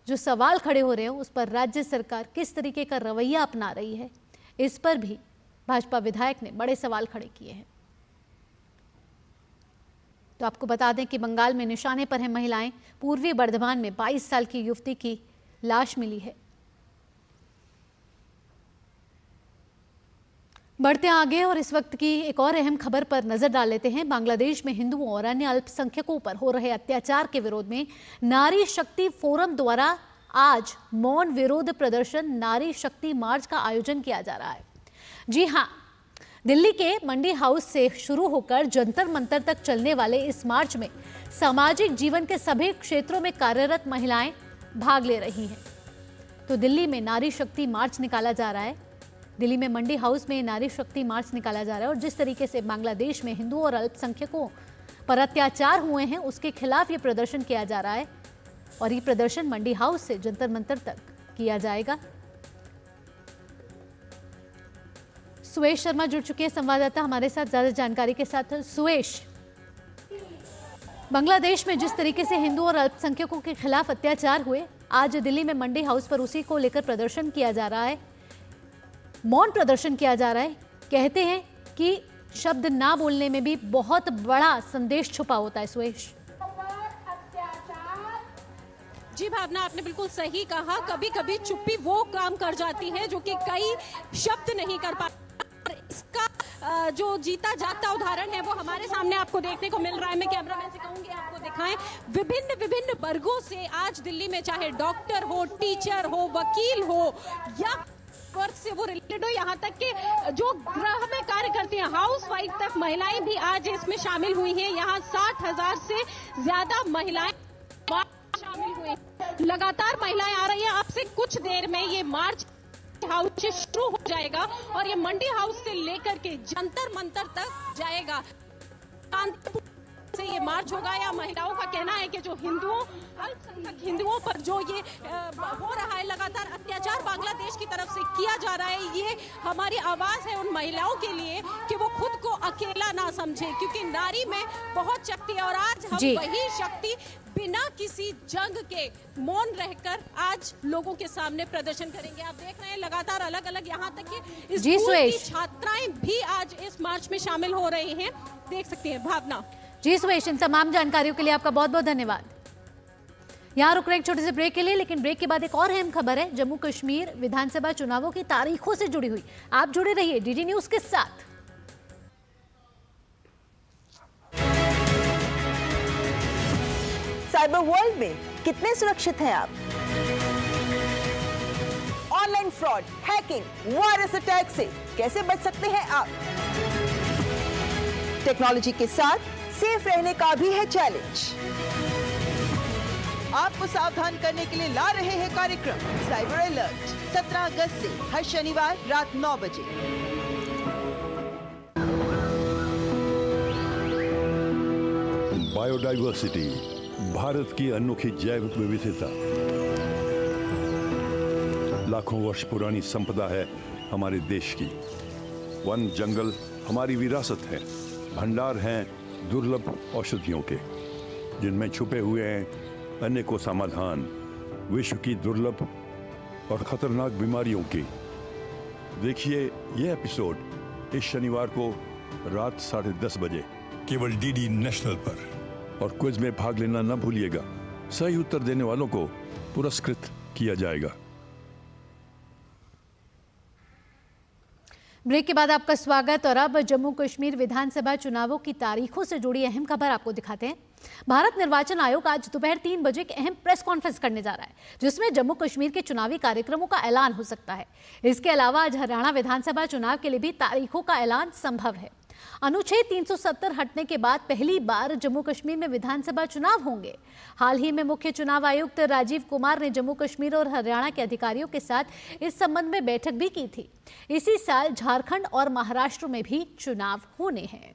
जो सवाल खड़े हो रहे हैं उस पर राज्य सरकार किस तरीके का रवैया अपना रही है, इस पर भी भाजपा विधायक ने बड़े सवाल खड़े किए हैं। तो आपको बता दें कि बंगाल में निशाने पर हैं महिलाएं। पूर्वी बर्धमान में 22 साल की युवती की लाश मिली है। बढ़ते आगे और इस वक्त की एक और अहम खबर पर नजर डाल लेते हैं। बांग्लादेश में हिंदुओं और अन्य अल्पसंख्यकों पर हो रहे अत्याचार के विरोध में नारी शक्ति फोरम द्वारा आज मौन विरोध प्रदर्शन नारी शक्ति मार्च का आयोजन किया जा रहा है। जी हां, दिल्ली के मंडी हाउस से शुरू होकर जंतर मंतर तक चलने वाले इस मार्च में सामाजिक जीवन के सभी क्षेत्रों में कार्यरत महिलाएं भाग ले रही हैं। तो दिल्ली में नारी शक्ति मार्च निकाला जा रहा है। दिल्ली में मंडी हाउस में नारी शक्ति मार्च निकाला जा रहा है और जिस तरीके से बांग्लादेश में हिंदुओं और अल्पसंख्यकों पर अत्याचार हुए हैं उसके खिलाफ ये प्रदर्शन किया जा रहा है और ये प्रदर्शन मंडी हाउस से जंतर मंतर तक किया जाएगा। सुएश शर्मा जुड़ चुके हैं संवाददाता हमारे साथ ज्यादा जानकारी के साथ। सुएश, बांग्लादेश में जिस तरीके से हिंदुओं और अल्पसंख्यकों के खिलाफ अत्याचार हुए, आज दिल्ली में मंडी हाउस पर उसी को लेकर प्रदर्शन किया जा रहा है, मौन प्रदर्शन किया जा रहा है। कहते हैं कि शब्द ना बोलने में भी बहुत बड़ा संदेश छुपा होता है। सुएश, जी भावना, आपने बिल्कुल सही कहा। कभी कभी चुप्पी वो काम कर जाती है जो कि कई शब्द नहीं कर पाते। इसका जो जीता जागता उदाहरण है वो हमारे सामने आपको देखने को मिल रहा है। मैं कैमरामैन से कहूंगी आपको दिखाएं। विभिन्न विभिन्न वर्गों से आज दिल्ली में, चाहे डॉक्टर हो, टीचर हो, वकील हो या वर्क से वो रिलेटेड हो, यहाँ तक कि जो गृह में कार्य करती हैं, हाउस वाइफ तक महिलाएं भी आज इसमें शामिल हुई हैं। यहाँ 60,000 से ज्यादा महिलाएं शामिल हुई। लगातार महिलाएं आ रही हैं। अब से कुछ देर में ये मार्च हाउस से शुरू हो जाएगा और ये मंडी हाउस से लेकर के जंतर मंतर तक जाएगा। से ये मार्च होगा या महिलाओं का कहना है कि जो हिंदुओं, अल्पसंख्यक हिंदुओं पर जो ये हो रहा है लगातार अत्याचार बांग्लादेश की तरफ से किया जा रहा है, ये हमारी आवाज है उन महिलाओं के लिए कि वो खुद को अकेला ना समझे, क्योंकि नारी में बहुत शक्ति है और आज हम वही शक्ति बिना किसी जंग के मौन रहकर आज लोगों के सामने प्रदर्शन करेंगे। आप देख रहे हैं लगातार अलग अलग यहाँ तक कि स्कूल की छात्राएं भी आज इस मार्च में शामिल हो रही हैं। देख सकते हैं भावना। जी सुएश, इन तमाम जानकारियों के लिए आपका बहुत बहुत धन्यवाद। यहाँ रुक रहे एक छोटे से ब्रेक के लिए, लेकिन ब्रेक के बाद एक और अहम खबर है जम्मू कश्मीर विधानसभा चुनावों की तारीखों से जुड़ी हुई। आप जुड़े रहिए डीडी न्यूज के साथ। साइबर वर्ल्ड में कितने सुरक्षित हैं आप? Online fraud, hacking, virus attack से कैसे बच सकते हैं आप? टेक्नोलॉजी के साथ सेफ रहने का भी है चैलेंज। आपको सावधान करने के लिए ला रहे हैं कार्यक्रम साइबर अलर्ट 17 अगस्त से हर शनिवार रात 9 बजे। बायोडाइवर्सिटी, भारत की अनोखी जैव विविधता, लाखों वर्ष पुरानी संपदा है हमारे देश की। वन जंगल हमारी विरासत है, भंडार हैं दुर्लभ औषधियों के, जिनमें छुपे हुए हैं अनेकों समाधान विश्व की दुर्लभ और खतरनाक बीमारियों की। देखिए यह एपिसोड इस शनिवार को रात 10:30 बजे केवल डीडी नेशनल पर। और क्विज में भाग लेना न भूलिएगा। सही उत्तर देने वालों को पुरस्कृत किया जाएगा। ब्रेक के बाद आपका स्वागत। और अब जम्मू कश्मीर विधानसभा चुनावों की तारीखों से जुड़ी अहम खबर आपको दिखाते हैं। भारत निर्वाचन आयोग आज दोपहर 3 बजे एक अहम प्रेस कॉन्फ्रेंस करने जा रहा है, जिसमें जम्मू कश्मीर के चुनावी कार्यक्रमों का ऐलान हो सकता है। इसके अलावा आज हरियाणा विधानसभा चुनाव के लिए भी तारीखों का ऐलान संभव है। अनुच्छेद 370 हटने के बाद पहली बार जम्मू कश्मीर में विधानसभा चुनाव होंगे। हाल ही में मुख्य चुनाव आयुक्त राजीव कुमार ने जम्मू कश्मीर और हरियाणा के अधिकारियों के साथ इस संबंध में बैठक भी की थी। इसी साल झारखंड और महाराष्ट्र में भी चुनाव होने हैं।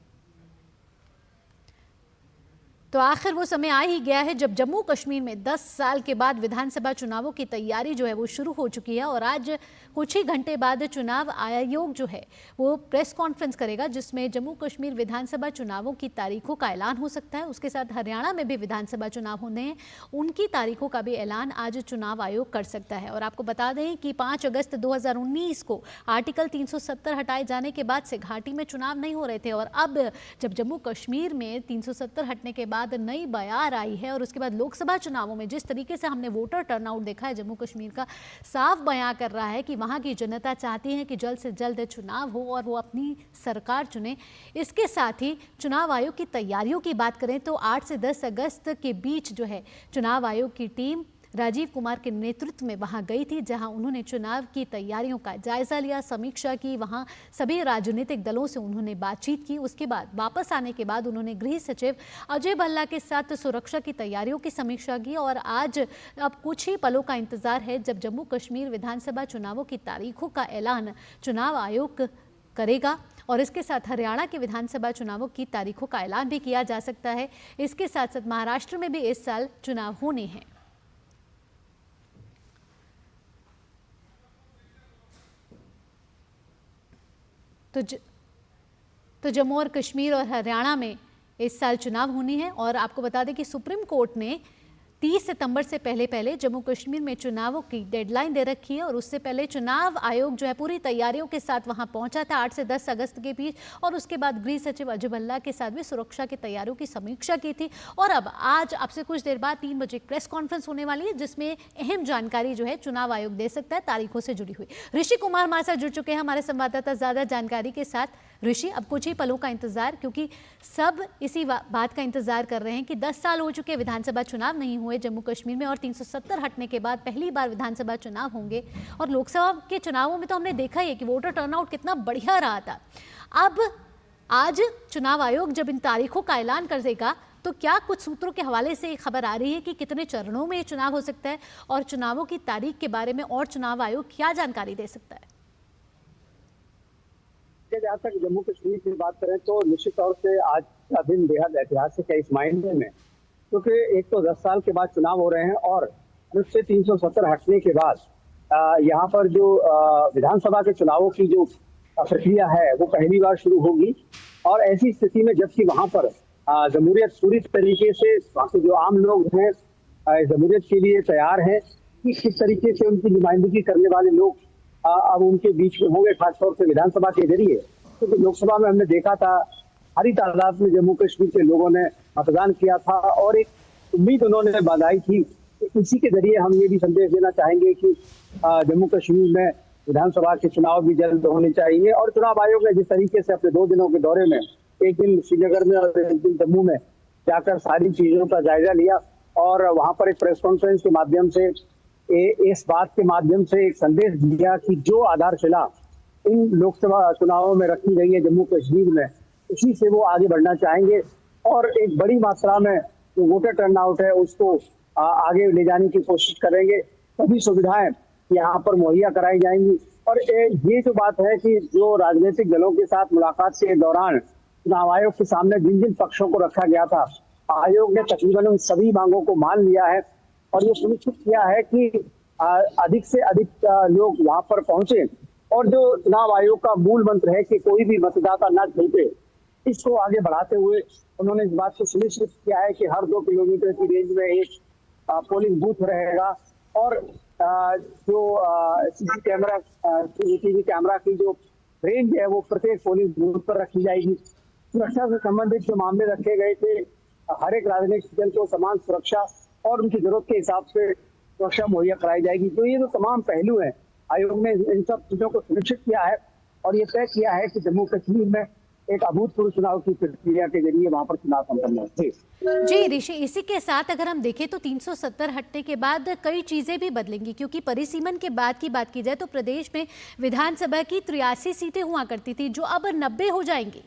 तो आखिर वो समय आ ही गया है जब जम्मू कश्मीर में 10 साल के बाद विधानसभा चुनावों की तैयारी जो है वो शुरू हो चुकी है। और आज कुछ ही घंटे बाद चुनाव आयोग जो है वो प्रेस कॉन्फ्रेंस करेगा, जिसमें जम्मू कश्मीर विधानसभा चुनावों की तारीखों का ऐलान हो सकता है। उसके साथ हरियाणा में भी विधानसभा चुनाव होने हैं, उनकी तारीखों का भी ऐलान आज चुनाव आयोग कर सकता है। और आपको बता दें कि 5 अगस्त 2019 को आर्टिकल 370 हटाए जाने के बाद से घाटी में चुनाव नहीं हो रहे थे। और अब जब जम्मू कश्मीर में 370 हटने के बाद नई बयार आई है और उसके बाद लोकसभा चुनावों में जिस तरीके से हमने वोटर टर्नआउट देखा है, जम्मू कश्मीर का साफ बयां कर रहा है कि वहां की जनता चाहती है कि जल्द से जल्द चुनाव हो और वो अपनी सरकार चुने। इसके साथ ही चुनाव आयोग की तैयारियों की बात करें तो 8 से 10 अगस्त के बीच जो है चुनाव आयोग की टीम राजीव कुमार के नेतृत्व में वहां गई थी, जहां उन्होंने चुनाव की तैयारियों का जायजा लिया, समीक्षा की। वहां सभी राजनीतिक दलों से उन्होंने बातचीत की। उसके बाद वापस आने के बाद उन्होंने गृह सचिव अजय भल्ला के साथ सुरक्षा की तैयारियों की समीक्षा की। और आज अब कुछ ही पलों का इंतजार है जब जम्मू कश्मीर विधानसभा चुनावों की तारीखों का ऐलान चुनाव आयोग करेगा। और इसके साथ हरियाणा के विधानसभा चुनावों की तारीखों का ऐलान भी किया जा सकता है। इसके साथ साथ महाराष्ट्र में भी इस साल चुनाव होने हैं। तो जम्मू और कश्मीर और हरियाणा में इस साल चुनाव होनी है। और आपको बता दें कि सुप्रीम कोर्ट ने 30 सितंबर से पहले जम्मू कश्मीर में चुनावों की डेडलाइन दे रखी है। और उससे पहले चुनाव आयोग जो है पूरी तैयारियों के साथ वहां पहुंचा था 8 से 10 अगस्त के बीच। और उसके बाद गृह सचिव अजय भल्ला के साथ भी सुरक्षा की तैयारियों की समीक्षा की थी। और अब आज आपसे कुछ देर बाद 3 बजे एक प्रेस कॉन्फ्रेंस होने वाली है, जिसमें अहम जानकारी जो है चुनाव आयोग दे सकता है तारीखों से जुड़ी हुई। ऋषि कुमार हमारे साथ जुड़ चुके हैं, हमारे संवाददाता ज्यादा जानकारी के साथ। ऋषि, अब कुछ ही पलों का इंतजार, क्योंकि सब इसी बात का इंतजार कर रहे हैं कि 10 साल हो चुके विधानसभा चुनाव नहीं हुए जम्मू कश्मीर में, और 370 हटने के बाद पहली बार विधानसभा चुनाव होंगे। और लोकसभा के चुनावों में तो हमने देखा ही है कि वोटर टर्नआउट कितना बढ़िया रहा था। अब आज चुनाव आयोग जब इन तारीखों का ऐलान कर देगा तो क्या कुछ सूत्रों के हवाले से खबर आ रही है कि कितने चरणों में ये चुनाव हो सकता है, और चुनावों की तारीख के बारे में और चुनाव आयोग क्या जानकारी दे सकता है? जहाँ तक जम्मू कश्मीर की बात करें तो निश्चित तौर से आज का दिन बेहद ऐतिहासिक है इस मायने में, क्योंकि एक तो 10 साल के बाद चुनाव हो रहे हैं और अनुच्छेद 370 हटने के बाद यहाँ पर जो विधानसभा के चुनावों की जो प्रक्रिया है वो पहली बार शुरू होगी। और ऐसी स्थिति में जबकि वहाँ पर जमहूरियत पूरी तरीके से वहाँ के जो आम लोग हैं जमहूरियत के लिए तैयार हैं कि किस तरीके से उनकी नुमाइंदगी करने वाले लोग अब उनके बीच में होंगे, खासतौर से विधानसभा के जरिए। क्योंकि तो लोकसभा में हमने देखा था भारी तादाद में जम्मू कश्मीर के लोगों ने मतदान किया था और एक उम्मीद उन्होंने बधाई थी। इसी के जरिए हम ये भी संदेश देना चाहेंगे कि जम्मू कश्मीर में विधानसभा के चुनाव भी जल्द होने चाहिए। और चुनाव आयोग ने जिस तरीके से अपने 2 दिनों के दौरे में एक दिन श्रीनगर में और एक दिन जम्मू में जाकर सारी चीजों का जायजा लिया और वहां पर एक प्रेस कॉन्फ्रेंस के माध्यम से इस बात के माध्यम से एक संदेश दिया कि जो आधारशिला इन लोकसभा चुनावों में रखी गई है जम्मू कश्मीर में, उसी से वो आगे बढ़ना चाहेंगे और एक बड़ी मात्रा में जो वोटर टर्नआउट है उसको आगे ले जाने की कोशिश करेंगे। सभी सुविधाएं यहाँ पर मुहैया कराई जाएंगी। और ये जो बात है कि जो राजनीतिक दलों के साथ मुलाकात के दौरान चुनाव आयोग के सामने जिन जिन पक्षों को रखा गया था, आयोग ने तकरीबन उन सभी मांगों को मान लिया है और ये सुनिश्चित किया है कि अधिक से अधिक लोग वहां पर पहुंचे। और जो चुनाव आयोग का मूल मंत्र है कि कोई भी मतदाता न छूटे, इसको आगे बढ़ाते हुए उन्होंने इस बात को सुनिश्चित किया है कि हर 2 किलोमीटर की रेंज में एक पोलिंग बूथ रहेगा और जो सीसीटीवी कैमरा की जो रेंज है वो प्रत्येक पोलिंग बूथ पर रखी जाएगी। सुरक्षा से संबंधित जो मामले रखे गए थे, हर एक राजनीतिक दल को समान सुरक्षा और उनकी जरूरत के हिसाब से सुरक्षा मुहैया कराई जाएगी। तो ये जो तमाम पहलू हैं, आयोग ने इन सब चीजों को सुनिश्चित किया है और ये तय किया है कि जम्मू कश्मीर में एक अभूतपूर्व चुनाव की प्रक्रिया के जरिए वहां पर चुनाव संपन्न हो। जी ऋषि, इसी के साथ अगर हम देखें तो 370 हटने के बाद कई चीजें भी बदलेंगी, क्योंकि परिसीमन के बाद की बात की जाए तो प्रदेश में विधानसभा की 83 सीटें हुआ करती थी जो अब 90 हो जाएंगी।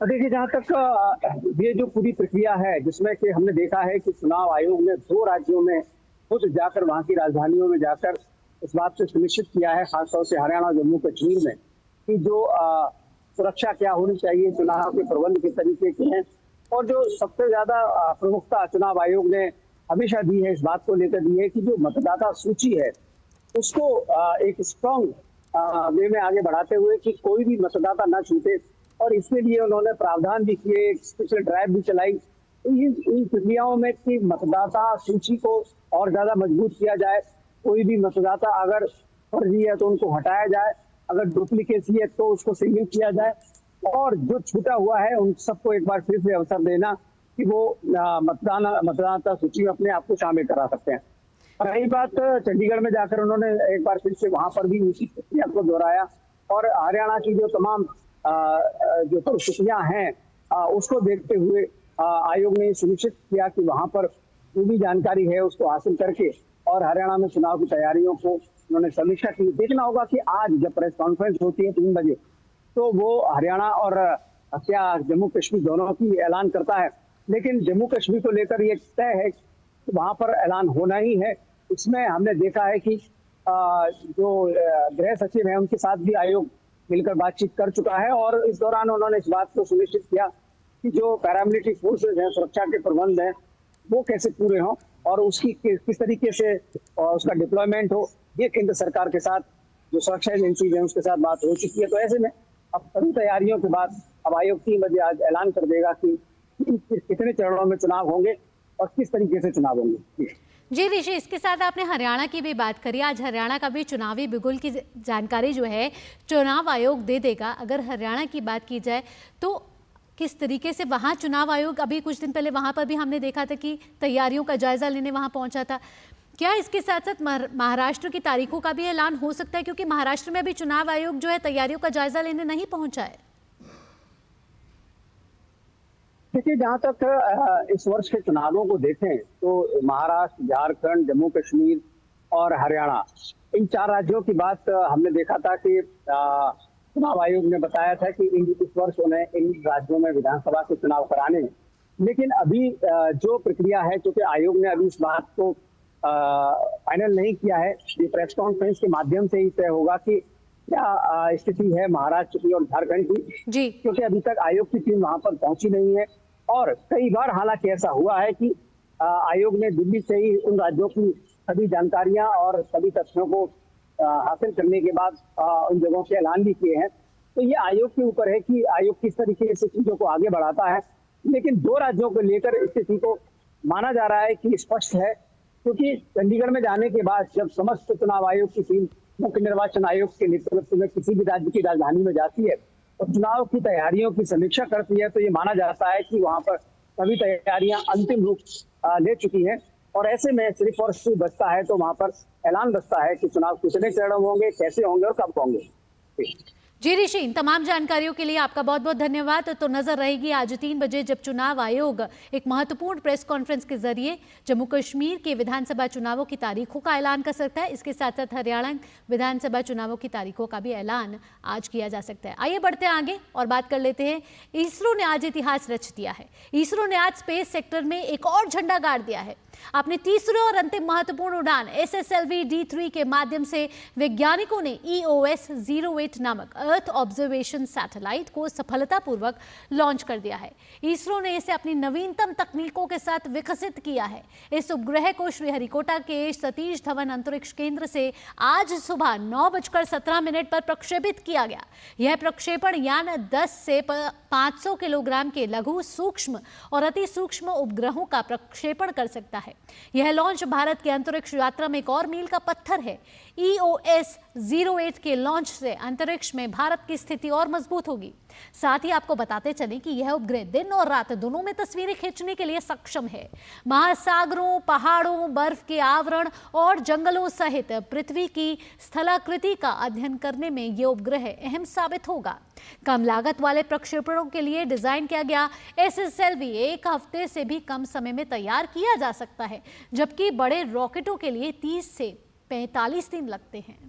देखिए, जहाँ तक ये जो पूरी प्रक्रिया है जिसमें कि हमने देखा है कि चुनाव आयोग ने 2 राज्यों में खुद जाकर वहां की राजधानियों में जाकर इस बात से सुनिश्चित किया है, खासतौर से हरियाणा और जम्मू कश्मीर में, कि जो सुरक्षा क्या होनी चाहिए, चुनाव के प्रबंध किस तरीके के हैं, और जो सबसे ज्यादा प्रमुखता चुनाव आयोग ने हमेशा दी है इस बात को लेकर दी है कि जो मतदाता सूची है उसको एक स्ट्रॉन्ग वे में आगे बढ़ाते हुए कि कोई भी मतदाता न छूटे, और इसके लिए उन्होंने प्रावधान भी किए, एक स्पेशल ड्राइव भी चलाई। इन प्रक्रियाओं में कि मतदाता सूची को और ज्यादा मजबूत किया जाए, कोई भी मतदाता अगर फर्जी है तो उनको हटाया जाए, अगर डुप्लीकेसी है तो उसको संयुक्त किया जाए, और जो छूटा हुआ है उन सबको एक बार फिर से अवसर देना कि वो मतदाता सूची में अपने आप को शामिल करा सकते हैं। रही बात चंडीगढ़ में जाकर उन्होंने एक बार फिर से वहां पर भी उसी प्रक्रिया को दोहराया, और हरियाणा की जो तमाम जो परिस्थितियां हैं उसको देखते हुए आयोग ने सुनिश्चित किया कि वहां पर जो भी जानकारी है उसको हासिल करके और हरियाणा में चुनाव की तैयारियों को उन्होंने समीक्षा की। देखना होगा कि आज जब प्रेस कॉन्फ्रेंस होती है 3 बजे, तो वो हरियाणा और क्या जम्मू कश्मीर दोनों की ऐलान करता है, लेकिन जम्मू कश्मीर को लेकर ये तय है कि वहां पर ऐलान होना ही है। इसमें हमने देखा है कि जो गृह सचिव है उनके साथ भी आयोग मिलकर बातचीत कर चुका है, और इस दौरान उन्होंने इस बात को सुनिश्चित किया कि जो पैरामिलिट्री फोर्सेज हैं, सुरक्षा के प्रबंध हैं, वो कैसे पूरे हों और उसकी किस तरीके से उसका डिप्लॉयमेंट हो। ये केंद्र सरकार के साथ जो सुरक्षा एजेंसीज हैं उसके साथ बात हो चुकी है। तो ऐसे में अब सभी तैयारियों के बाद अब आयोग 3 बजे आज ऐलान कर देगा कि कितने चरणों में चुनाव होंगे और किस तरीके से चुनाव होंगे। जी ऋषि, इसके साथ आपने हरियाणा की भी बात करी। आज हरियाणा का भी चुनावी बिगुल की जानकारी जो है चुनाव आयोग दे देगा। अगर हरियाणा की बात की जाए तो किस तरीके से वहाँ चुनाव आयोग, अभी कुछ दिन पहले वहाँ पर भी हमने देखा था कि तैयारियों का जायजा लेने वहाँ पहुँचा था, क्या इसके साथ साथ महाराष्ट्र की तारीखों का भी ऐलान हो सकता है, क्योंकि महाराष्ट्र में भी चुनाव आयोग जो है तैयारियों का जायजा लेने नहीं पहुँचा है? देखिए, जहाँ तक इस वर्ष के चुनावों को देखें तो महाराष्ट्र, झारखंड, जम्मू कश्मीर और हरियाणा, इन 4 राज्यों की बात हमने देखा था कि चुनाव आयोग ने बताया था कि इस वर्ष उन्हें इन राज्यों में विधानसभा के चुनाव कराने हैं। लेकिन अभी जो प्रक्रिया है, क्योंकि आयोग ने अभी इस बात को फाइनल नहीं किया है, ये प्रेस कॉन्फ्रेंस के माध्यम से ही तय होगा कि क्या स्थिति है महाराष्ट्र की और झारखंड की जी, क्योंकि अभी तक आयोग की टीम वहां पर पहुंची नहीं है। और कई बार हालांकि ऐसा हुआ है कि आयोग ने दिल्ली से ही उन राज्यों की सभी जानकारियां और सभी तथ्यों को हासिल करने के बाद उन जगहों के ऐलान भी किए हैं। तो ये आयोग के ऊपर है कि आयोग किस तरीके से चीजों को आगे बढ़ाता है। लेकिन 2 राज्यों को लेकर स्थिति को माना जा रहा है कि स्पष्ट है, क्योंकि चंडीगढ़ में जाने के बाद जब समस्त चुनाव आयोग की टीम मुख्य निर्वाचन आयोग के नेतृत्व में किसी भी राज्य की राजधानी में जाती है और चुनाव की तैयारियों की समीक्षा करती है, तो ये माना जाता है कि वहां पर सभी तैयारियां अंतिम रूप ले चुकी हैं। और ऐसे में सिर्फ और सिर्फ बचता है तो वहां पर ऐलान बचता है कि चुनाव कितने चरण होंगे, कैसे होंगे और कब होंगे। जी ऋषि, इन तमाम जानकारियों के लिए आपका बहुत बहुत धन्यवाद। तो नजर रहेगी आज 3 बजे जब चुनाव आयोग एक महत्वपूर्ण प्रेस कॉन्फ्रेंस के जरिए जम्मू कश्मीर के विधानसभा चुनावों की तारीखों का ऐलान कर सकता है। इसके साथ साथ हरियाणा विधानसभा चुनावों की तारीखों का भी ऐलान आज किया जा सकता है। आइए बढ़ते हैं आगे और बात कर लेते हैं। इसरो ने आज इतिहास रच दिया है। इसरो ने आज स्पेस सेक्टर में एक और झंडा गाड़ दिया है। अपने तीसरे और अंतिम महत्वपूर्ण उड़ान SSLV-D3 के माध्यम से वैज्ञानिकों ने EOS-08 नामक अर्थ ऑब्जर्वेशन सैटेलाइट को सफलतापूर्वक लॉन्च कर दिया है। इसरो ने इसे अपनी नवीनतम तकनीकों के साथ विकसित किया है। इस उपग्रह को श्रीहरिकोटा के सतीश धवन अंतरिक्ष केंद्र से आज सुबह 9:17 पर प्रक्षेपित किया गया। यह प्रक्षेपण यान 10 से 500 किलोग्राम के लघु, सूक्ष्म और अति सूक्ष्म उपग्रहों का प्रक्षेपण कर सकता है। यह लॉन्च भारत की अंतरिक्ष यात्रा में एक और मील का पत्थर है। EOS 08 के लॉन्च से अंतरिक्ष में भारत की स्थिति और मजबूत होगी। साथ ही आपको बताते चलें कि यह उपग्रह दिन और रात दोनों में तस्वीरें खींचने के लिए सक्षम है। महासागरों, पहाड़ों, बर्फ के आवरण और जंगलों सहित पृथ्वी की स्थलाकृति का अध्ययन करने में यह उपग्रह अहम साबित होगा। कम लागत वाले प्रक्षेपणों के लिए डिजाइन किया गया SSLV 1 हफ्ते से भी कम समय में तैयार किया जा सकता है, जबकि बड़े रॉकेटों के लिए 30 से 45 दिन लगते हैं।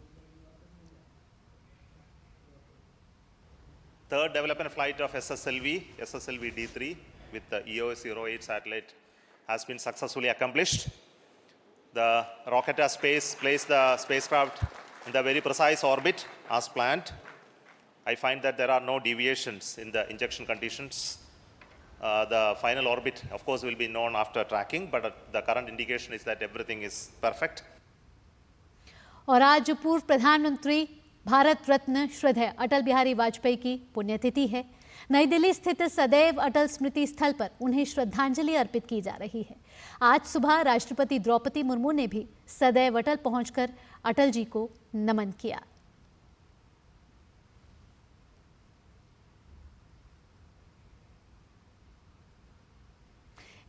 Third development flight of SSLV D3 with the EOS 08 satellite has been successfully accomplished. The rocket has placed the spacecraft in the very precise orbit as planned. I find that there are no deviations in the injection conditions. The final orbit, of course, will be known after tracking, but the current indication is that everything is perfect. और आज पूर्व प्रधानमंत्री भारत रत्न श्रद्धेय अटल बिहारी वाजपेयी की पुण्यतिथि है। नई दिल्ली स्थित सदैव अटल स्मृति स्थल पर उन्हें श्रद्धांजलि अर्पित की जा रही है। आज सुबह राष्ट्रपति द्रौपदी मुर्मू ने भी सदैव अटल पहुंचकर अटल जी को नमन किया।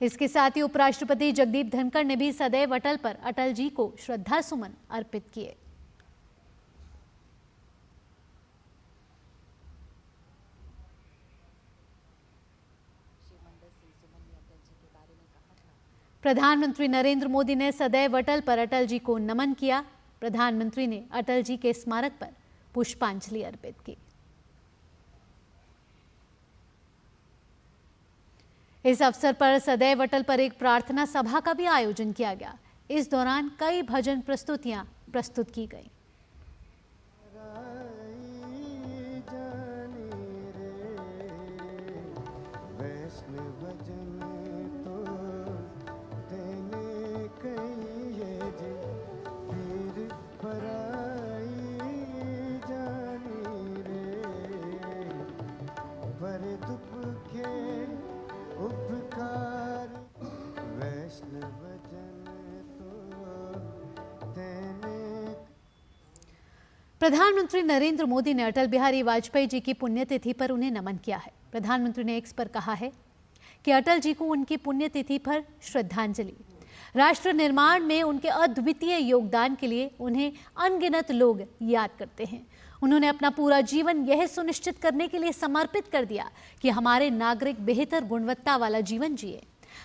इसके साथ ही उपराष्ट्रपति जगदीप धनखड़ ने भी सदैव अटल पर अटल जी को श्रद्धा सुमन अर्पित किए। प्रधानमंत्री नरेंद्र मोदी ने सदैव अटल पर अटल जी को नमन किया। प्रधानमंत्री ने अटल जी के स्मारक पर पुष्पांजलि अर्पित की। इस अवसर पर सदैव अटल पर एक प्रार्थना सभा का भी आयोजन किया गया। इस दौरान कई भजन प्रस्तुतियां प्रस्तुत की गईं। प्रधानमंत्री नरेंद्र मोदी ने अटल बिहारी वाजपेयी जी की पुण्यतिथि पर उन्हें नमन किया है। प्रधानमंत्री ने एक्स पर कहा है कि अटल जी को उनकी पुण्यतिथि पर श्रद्धांजलि। राष्ट्र निर्माण में उनके अद्वितीय योगदान के लिए उन्हें अनगिनत लोग याद करते हैं। उन्होंने अपना पूरा जीवन यह सुनिश्चित करने के लिए समर्पित कर दिया कि हमारे नागरिक बेहतर गुणवत्ता वाला जीवन जिए।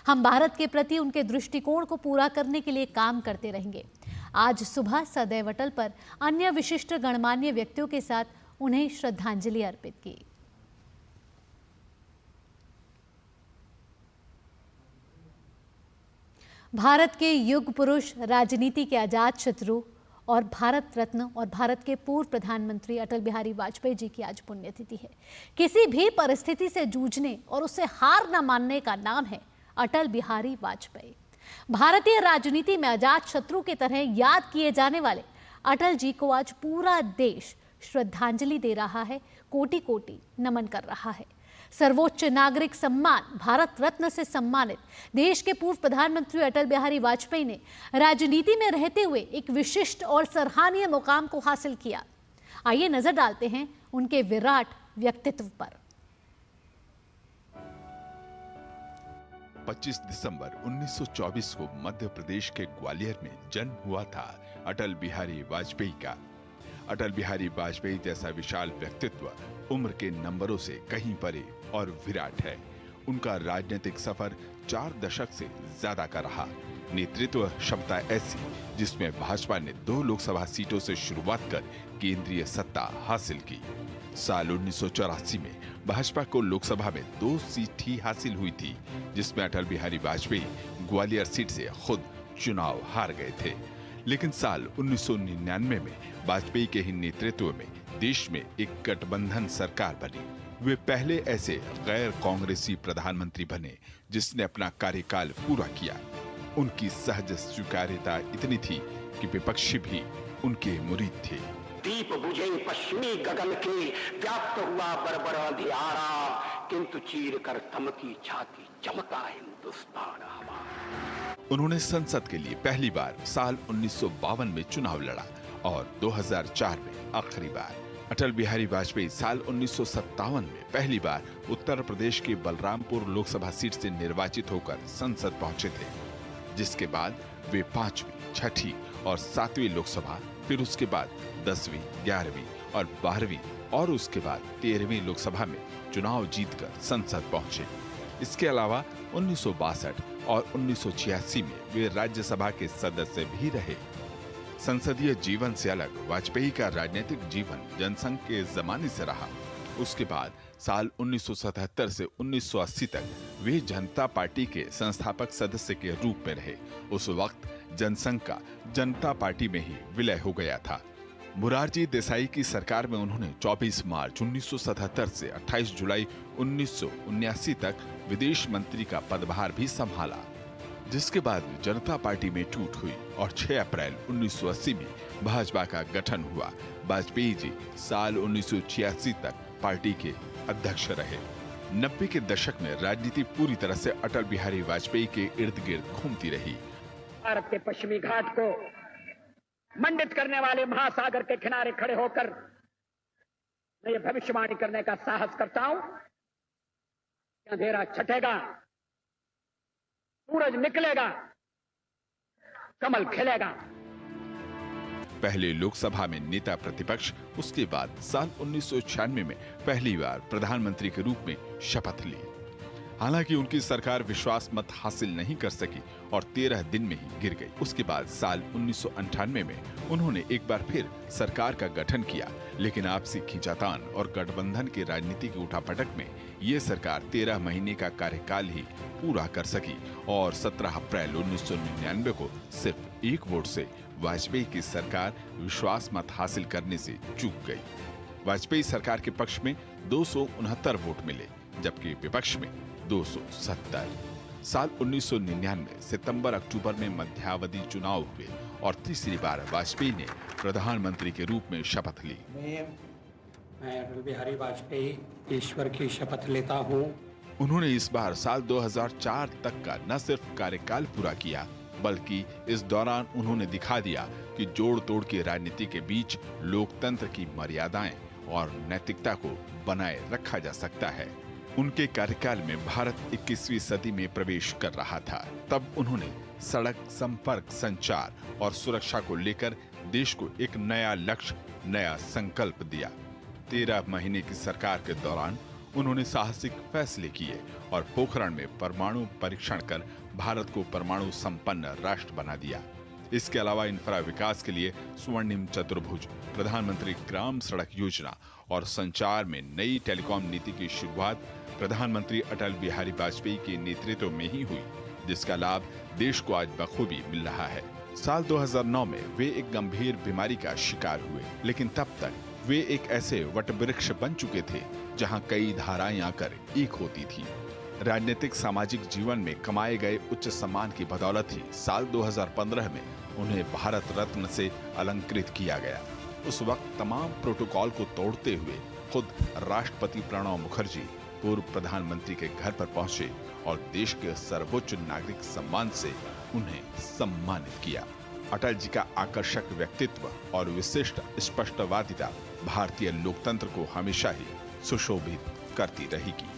हम भारत के प्रति उनके दृष्टिकोण को पूरा करने के लिए काम करते रहेंगे। आज सुबह सदैव अटल पर अन्य विशिष्ट गणमान्य व्यक्तियों के साथ उन्हें श्रद्धांजलि अर्पित की। भारत के युग पुरुष, राजनीति के अजात शत्रु और भारत रत्न और भारत के पूर्व प्रधानमंत्री अटल बिहारी वाजपेयी जी की आज पुण्यतिथि है। किसी भी परिस्थिति से जूझने और उसे हार न मानने का नाम है अटल बिहारी वाजपेयी। भारतीय राजनीति में अजात शत्रु की तरह याद किए जाने वाले अटल जी को आज पूरा देश श्रद्धांजलि दे रहा है, कोटि कोटि नमन कर रहा है। सर्वोच्च नागरिक सम्मान भारत रत्न से सम्मानित देश के पूर्व प्रधानमंत्री अटल बिहारी वाजपेयी ने राजनीति में रहते हुए एक विशिष्ट और सराहनीय मुकाम को हासिल किया। आइए नजर डालते हैं उनके विराट व्यक्तित्व पर। 25 दिसंबर 1924 को मध्य प्रदेश के ग्वालियर में जन्म हुआ था अटल बिहारी वाजपेयी का। अटल बिहारी वाजपेयी जैसा विशाल व्यक्तित्व उम्र के नंबरों से कहीं परे और विराट है। उनका राजनीतिक सफर 4 दशक से ज्यादा का रहा। नेतृत्व क्षमता ऐसी जिसमें भाजपा ने 2 लोकसभा सीटों से शुरुआत कर केंद्रीय सत्ता हासिल की। साल 1984 में भाजपा को लोकसभा में 2 सीट ही हासिल हुई थी, जिसमें अटल बिहारी वाजपेयी ग्वालियर सीट से खुद चुनाव हार गए थे। लेकिन साल 1999 में वाजपेयी के ही नेतृत्व में देश में एक गठबंधन सरकार बनी। वे पहले ऐसे गैर कांग्रेसी प्रधानमंत्री बने जिसने अपना कार्यकाल पूरा किया। उनकी सहज स्वीकार्यता इतनी थी कि विपक्षी भी उनके मुरीद थे। दीप बुझे पश्चिमी गगन के, व्याप्त हुआ बरबर अंधियारा, किंतु चीर कर तमकी छाती चमका हिंदुस्तान हमारा। उन्होंने संसद के लिए पहली बार साल 1952 में चुनाव लड़ा और 2004 में आखिरी बार। अटल बिहारी वाजपेयी साल 1957 में पहली बार उत्तर प्रदेश के बलरामपुर लोकसभा सीट से निर्वाचित होकर संसद पहुंचे थे, जिसके बाद वे 5वीं, 6ठी और 7वीं लोकसभा, फिर उसके बाद 10वीं, 11वीं और 12वीं और उसके बाद 13वीं लोकसभा में चुनाव जीतकर संसद पहुंचे। इसके अलावा 1962 और 1986 में वे राज्यसभा के सदस्य भी रहे। संसदीय जीवन से अलग वाजपेयी का राजनीतिक जीवन जनसंघ के जमाने से रहा। उसके बाद साल 1977 से 1980 तक वे जनता पार्टी के संस्थापक सदस्य के रूप में रहे। उस वक्त जनसंघ का जनता पार्टी में ही विलय हो गया था। मोरारजी देसाई की सरकार में उन्होंने 24 मार्च 1977 से 28 जुलाई 1979 तक विदेश मंत्री का पदभार भी संभाला, जिसके बाद जनता पार्टी में टूट हुई और 6 अप्रैल 1980 में भाजपा का गठन हुआ। वाजपेयी जी साल 1986 तक पार्टी के अध्यक्ष रहे। 90 के दशक में राजनीति पूरी तरह से अटल बिहारी वाजपेयी के इर्द गिर्द घूमती रही। भारत के पश्चिमी घाट को मंडित करने वाले महासागर के किनारे खड़े होकर मैं ये भविष्यवाणी करने का साहस करता हूं, अंधेरा छटेगा, सूरज निकलेगा, कमल खिलेगा। पहले लोकसभा में नेता प्रतिपक्ष, उसके बाद साल 1996 में पहली बार प्रधानमंत्री के रूप में शपथ ली। हालांकि उनकी सरकार विश्वास मत हासिल नहीं कर सकी और 13 दिन में ही गिर गई। उसके बाद साल 1998 में उन्होंने एक बार फिर सरकार का गठन किया, लेकिन आपसी खींचातान और गठबंधन की राजनीति की उठापटक में ये सरकार 13 महीने का कार्यकाल ही पूरा कर सकी और 17 अप्रैल 1999 को सिर्फ 1 वोट से वाजपेयी की सरकार विश्वास मत हासिल करने से चूक गई। वाजपेयी सरकार के पक्ष में 269 वोट मिले, जबकि विपक्ष में 270। साल 1999 सितंबर-अक्टूबर में मध्यावधि चुनाव हुए और तीसरी बार वाजपेयी ने प्रधानमंत्री के रूप में शपथ ली। मैं अटल बिहारी वाजपेयी ईश्वर की शपथ लेता हूँ। उन्होंने इस बार साल 2004 तक का न सिर्फ कार्यकाल पूरा किया, बल्कि इस दौरान उन्होंने दिखा दिया कि जोड़ तोड़ की राजनीति के बीच लोकतंत्र की मर्यादाएं और नैतिकता को बनाए रखा जा सकता है। उनके कार्यकाल में भारत 21वीं सदी में प्रवेश कर रहा था। तब उन्होंने सड़क संपर्क, संचार और सुरक्षा को लेकर देश को एक नया लक्ष्य, नया संकल्प दिया। 13 महीने की सरकार के दौरान उन्होंने साहसिक फैसले किए और पोखरण में परमाणु परीक्षण कर भारत को परमाणु संपन्न राष्ट्र बना दिया। इसके अलावा इंफ्रा विकास के लिए स्वर्णिम चतुर्भुज, प्रधानमंत्री ग्राम सड़क योजना और संचार में नई टेलीकॉम नीति की शुरुआत प्रधानमंत्री अटल बिहारी वाजपेयी के नेतृत्व में ही हुई, जिसका लाभ देश को आज बखूबी मिल रहा है। साल 2009 में वे एक गंभीर बीमारी का शिकार हुए, लेकिन तब तक वे एक ऐसे वटवृक्ष बन चुके थे जहां कई धाराएं आकर एक होती थी। राजनीतिक सामाजिक जीवन में कमाए गए उच्च सम्मान की बदौलत ही साल 2015 में उन्हें भारत रत्न से अलंकृत किया गया। उस वक्त तमाम प्रोटोकॉल को तोड़ते हुए खुद राष्ट्रपति प्रणब मुखर्जी पूर्व प्रधानमंत्री के घर पर पहुंचे और देश के सर्वोच्च नागरिक सम्मान से उन्हें सम्मानित किया। अटल जी का आकर्षक व्यक्तित्व और विशिष्ट स्पष्टवादिता भारतीय लोकतंत्र को हमेशा ही सुशोभित करती रहेगी।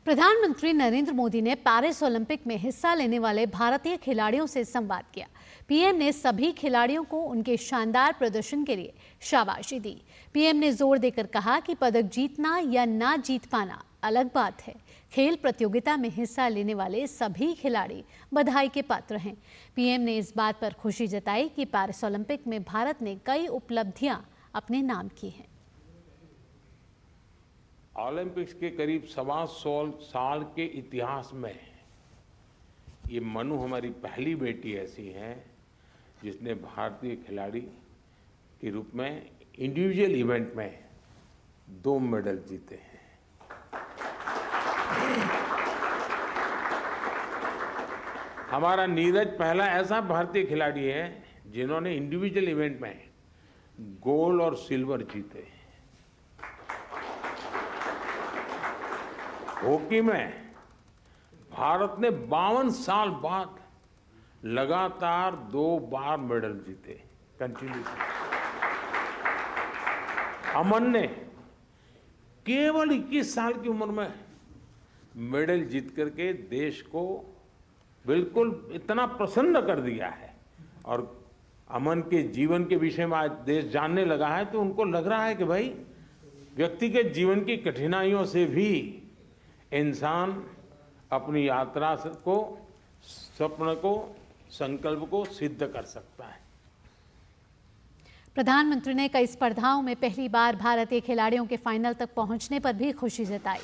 प्रधानमंत्री नरेंद्र मोदी ने पेरिस ओलंपिक में हिस्सा लेने वाले भारतीय खिलाड़ियों से संवाद किया। पीएम ने सभी खिलाड़ियों को उनके शानदार प्रदर्शन के लिए शाबाशी दी। पीएम ने जोर देकर कहा कि पदक जीतना या ना जीत पाना अलग बात है। खेल प्रतियोगिता में हिस्सा लेने वाले सभी खिलाड़ी बधाई के पात्र हैं। पीएम ने इस बात पर खुशी जताई कि पेरिस ओलंपिक में भारत ने कई उपलब्धियां अपने नाम की हैं। ओलंपिक्स के करीब 125 साल के इतिहास में ये मनु हमारी पहली बेटी ऐसी है जिसने भारतीय खिलाड़ी के रूप में इंडिविजुअल इवेंट में 2 मेडल जीते हैं। हमारा नीरज पहला ऐसा भारतीय खिलाड़ी है जिन्होंने इंडिविजुअल इवेंट में गोल्ड और सिल्वर जीते। हॉकी में भारत ने 52 साल बाद लगातार 2 बार मेडल जीते कंटिन्यूसली। अमन ने केवल 21 साल की उम्र में मेडल जीत करके देश को बिल्कुल इतना प्रसन्न कर दिया है। और अमन के जीवन के विषय में आज देश जानने लगा है, तो उनको लग रहा है कि भाई व्यक्तिगत जीवन की कठिनाइयों से भी इंसान अपनी यात्रा को, स्वप्न को, संकल्प को सिद्ध कर सकता है। प्रधानमंत्री ने कई स्पर्धाओं में पहली बार भारतीय खिलाड़ियों के फाइनल तक पहुंचने पर भी खुशी जताई।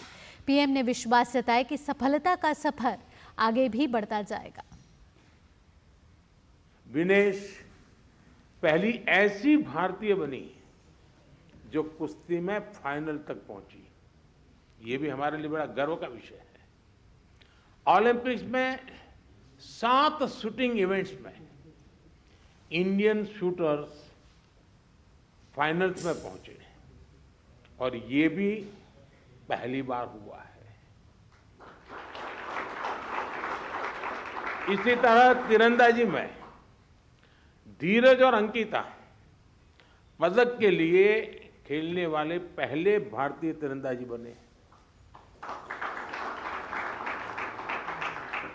पीएम ने विश्वास जताया कि सफलता का सफर आगे भी बढ़ता जाएगा। विनेश पहली ऐसी भारतीय बनी जो कुश्ती में फाइनल तक पहुंची। ये भी हमारे लिए बड़ा गर्व का विषय है। ओलंपिक्स में 7 शूटिंग इवेंट्स में इंडियन शूटर्स फाइनल्स में पहुंचे और ये भी पहली बार हुआ है। इसी तरह तीरंदाजी में धीरज और अंकिता पदक के लिए खेलने वाले पहले भारतीय तीरंदाजी बने।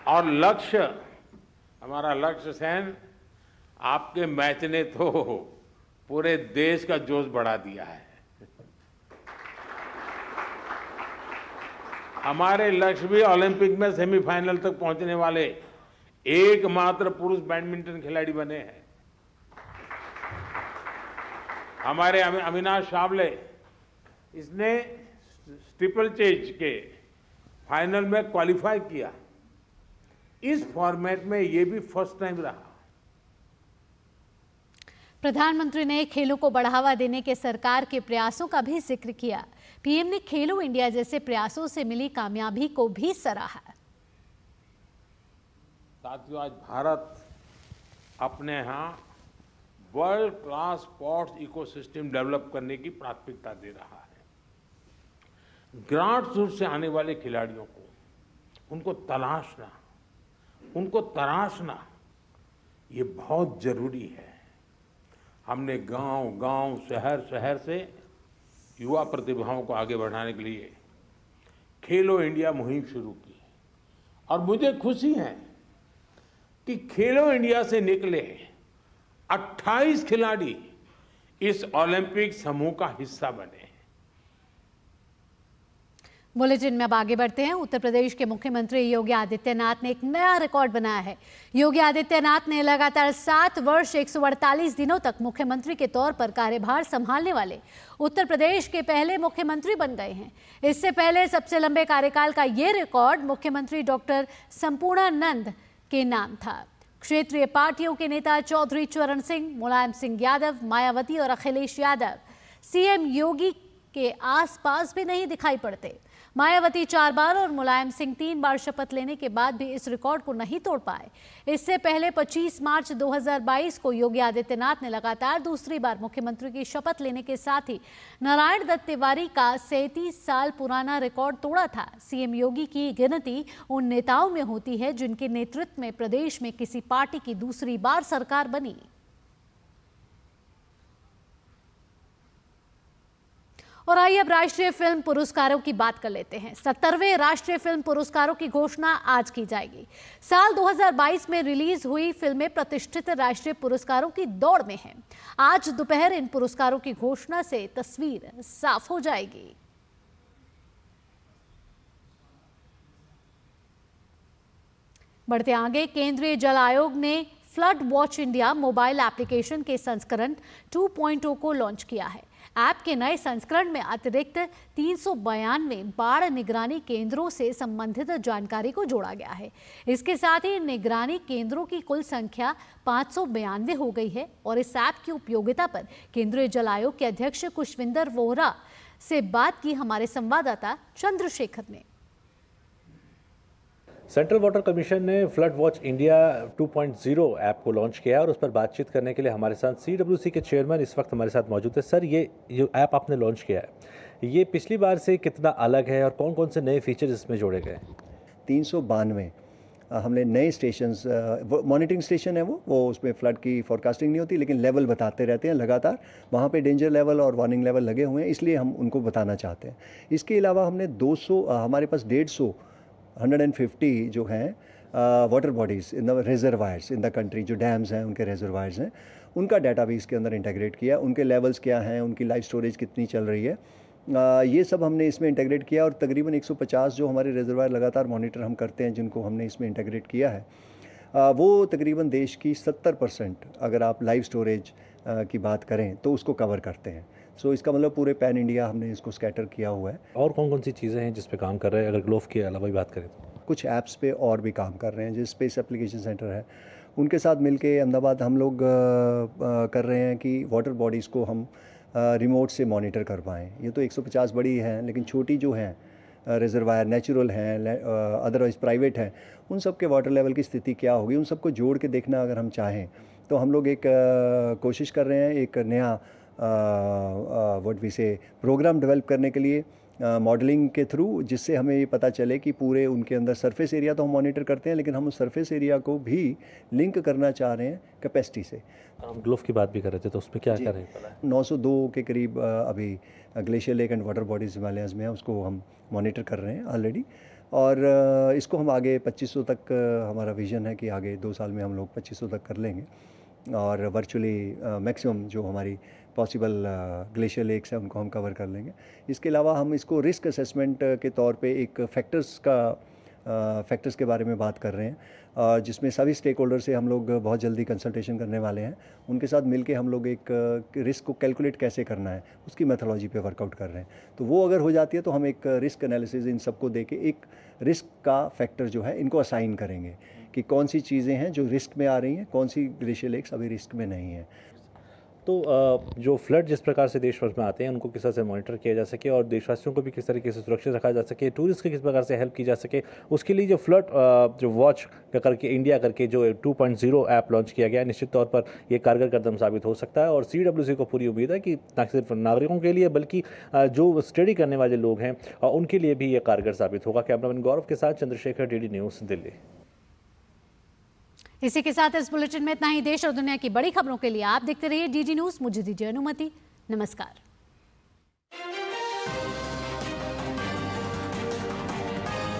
और लक्ष्य, हमारा लक्ष्य सेन, आपके मैच ने तो पूरे देश का जोश बढ़ा दिया है। हमारे लक्ष्य भी ओलंपिक में सेमीफाइनल तक पहुंचने वाले एकमात्र पुरुष बैडमिंटन खिलाड़ी बने हैं। हमारे अविनाश सावले, इसने स्टीपल चेज के फाइनल में क्वालिफाई किया। इस फॉर्मेट में ये भी फर्स्ट टाइम रहा। प्रधानमंत्री ने खेलों को बढ़ावा देने के सरकार के प्रयासों का भी जिक्र किया। पीएम ने खेलो इंडिया जैसे प्रयासों से मिली कामयाबी को भी सराहा। साथियों, आज भारत अपने यहाँ world class sports ecosystem develop करने की प्राथमिकता दे रहा है। ग्रास रूट से आने वाले खिलाड़ियों को उनको तराशना ये बहुत जरूरी है। हमने गांव-गांव, शहर से युवा प्रतिभाओं को आगे बढ़ाने के लिए खेलो इंडिया मुहिम शुरू की और मुझे खुशी है कि खेलो इंडिया से निकले 28 खिलाड़ी इस ओलंपिक समूह का हिस्सा बने। बुलेटिन में अब आगे बढ़ते हैं। उत्तर प्रदेश के मुख्यमंत्री योगी आदित्यनाथ ने एक नया रिकॉर्ड बनाया है। योगी आदित्यनाथ ने लगातार 7 वर्ष 148 दिनों तक मुख्यमंत्री के तौर पर कार्यभार संभालने वाले उत्तर प्रदेश के पहले मुख्यमंत्री बन गए हैं। इससे पहले सबसे लंबे कार्यकाल का ये रिकॉर्ड मुख्यमंत्री डॉक्टर संपूर्णानंद के नाम था। क्षेत्रीय पार्टियों के नेता चौधरी चरण सिंह, मुलायम सिंह यादव, मायावती और अखिलेश यादव सीएम योगी के आसपास भी नहीं दिखाई पड़ते। मायावती 4 बार और मुलायम सिंह 3 बार शपथ लेने के बाद भी इस रिकॉर्ड को नहीं तोड़ पाए। इससे पहले 25 मार्च 2022 को योगी आदित्यनाथ ने लगातार दूसरी बार मुख्यमंत्री की शपथ लेने के साथ ही नारायण दत्त तिवारी का 37 साल पुराना रिकॉर्ड तोड़ा था। सीएम योगी की गिनती उन नेताओं में होती है जिनके नेतृत्व में प्रदेश में किसी पार्टी की दूसरी बार सरकार बनी। और आइए अब राष्ट्रीय फिल्म पुरस्कारों की बात कर लेते हैं। 70वें राष्ट्रीय फिल्म पुरस्कारों की घोषणा आज की जाएगी। साल 2022 में रिलीज हुई फिल्में प्रतिष्ठित राष्ट्रीय पुरस्कारों की दौड़ में हैं। आज दोपहर इन पुरस्कारों की घोषणा से तस्वीर साफ हो जाएगी। बढ़ते आगे, केंद्रीय जल आयोग ने flood watch India mobile application के संस्करण 2.0 को लॉन्च किया है। ऐप के नए संस्करण में अतिरिक्त 392 बाढ़ निगरानी केंद्रों से संबंधित जानकारी को जोड़ा गया है। इसके साथ ही निगरानी केंद्रों की कुल संख्या 592 हो गई है। और इस ऐप की उपयोगिता पर केंद्रीय जल आयोग के अध्यक्ष खुशविंदर वोहरा से बात की हमारे संवाददाता चंद्रशेखर ने। सेंट्रल वाटर कमीशन ने फ्लड वॉच इंडिया 2.0 ऐप को लॉन्च किया है और उस पर बातचीत करने के लिए हमारे साथ CWC के चेयरमैन इस वक्त हमारे साथ मौजूद है। सर, ये जो ऐप आपने लॉन्च किया है, ये पिछली बार से कितना अलग है और कौन कौन से नए फीचर्स इसमें जोड़े गए? 392 हमने नए स्टेशंस, मॉनिटरिंग स्टेशन है वो उसमें फ्लड की फोरकास्टिंग नहीं होती, लेकिन लेवल बताते रहते हैं लगातार। वहाँ पे डेंजर लेवल और वार्निंग लेवल लगे हुए हैं, इसलिए हम उनको बताना चाहते हैं। इसके अलावा हमने 200, हमारे पास 150 जो हैं water bodies in the reservoirs in the country, जो डैम्स हैं उनके रिजर्वायर्स हैं, उनका डाटा भी इसके अंदर इंटीग्रेट किया। उनके लेवल्स क्या हैं, उनकी लाइफ स्टोरेज कितनी चल रही है, ये सब हमने इसमें इंटीग्रेट किया। और तकरीबन 150 जो हमारे रिजर्वायर लगातार मॉनिटर हम करते हैं, जिनको हमने इसमें इंटीग्रेट किया है, वो तकरीबन देश की 70% अगर आप लाइव स्टोरेज की बात करें तो उसको कवर करते हैं। सो इसका मतलब पूरे पैन इंडिया हमने इसको स्कैटर किया हुआ है। और कौन कौन सी चीज़ें हैं जिस पे काम कर रहे हैं, अगर ग्लोव के अलावा भी बात करें तो? कुछ ऐप्स पे और भी काम कर रहे हैं, जो स्पेस एप्लीकेशन सेंटर है उनके साथ मिलके अहमदाबाद हम लोग कर रहे हैं कि वाटर बॉडीज़ को हम रिमोट से मॉनिटर कर पाएँ। ये तो 150 बड़ी हैं, लेकिन छोटी जो हैं रिजर्वायर नेचुरल हैं, अदरवाइज़ प्राइवेट हैं, उन सब के वाटर लेवल की स्थिति क्या होगी, उन सबको जोड़ के देखना अगर हम चाहें तो हम लोग एक कोशिश कर रहे हैं एक नया व्हाट वी से प्रोग्राम डेवलप करने के लिए मॉडलिंग के थ्रू, जिससे हमें ये पता चले कि पूरे उनके अंदर सरफेस एरिया तो हम मॉनिटर करते हैं, लेकिन हम उस सरफेस एरिया को भी लिंक करना चाह रहे हैं कैपेसिटी से। हम ग्लोव की बात भी कर रहे थे, तो उसमें क्या कर रहे हैं? 902 के करीब अभी glacier lake and water bodies Himalayas में है, उसको हम मॉनिटर कर रहे हैं ऑलरेडी। और इसको हम आगे 2500 तक हमारा विज़न है कि आगे 2 साल में हम लोग 2500 तक कर लेंगे। और वर्चुअली मैक्सिमम जो हमारी पॉसिबल ग्लेशियर लेक्स हैं उनको हम कवर कर लेंगे। इसके अलावा हम इसको रिस्क असेसमेंट के तौर पे एक फैक्टर्स के बारे में बात कर रहे हैं, जिसमें सभी स्टेक होल्डर से हम लोग बहुत जल्दी कंसल्टेशन करने वाले हैं। उनके साथ मिलके हम लोग एक रिस्क को कैलकुलेट कैसे करना है उसकी मेथोलॉजी पे वर्कआउट कर रहे हैं। तो वो अगर हो जाती है तो हम एक रिस्क एनालिसिस इन सबको दे के एक रिस्क का फैक्टर जो है इनको असाइन करेंगे कि कौन सी चीज़ें हैं जो रिस्क में आ रही हैं, कौन सी ग्लेशियर लेक्स अभी रिस्क में नहीं है। तो जो फ्लड जिस प्रकार से देश भर में आते हैं उनको किस तरह से मॉनिटर किया जा सके और देशवासियों को भी किस तरीके से सुरक्षित रखा जा सके, टूरिस्ट की किस प्रकार से हेल्प की जा सके, उसके लिए जो फ्लड जो वॉच करके इंडिया करके जो 2.0 ऐप लॉन्च किया गया, निश्चित तौर पर ये कारगर कदम साबित हो सकता है। और CWC को पूरी उम्मीद है कि न सिर्फ नागरिकों के लिए बल्कि जो स्टडी करने वाले लोग हैं उनके लिए भी ये कारगर साबित होगा। कैमरामैन गौरव के साथ चंद्रशेखर, DD न्यूज़, दिल्ली। इसी के साथ इस बुलेटिन में इतना ही। देश और दुनिया की बड़ी खबरों के लिए आप देखते रहिए DD न्यूज़। मुझे दीजिए अनुमति। नमस्कार।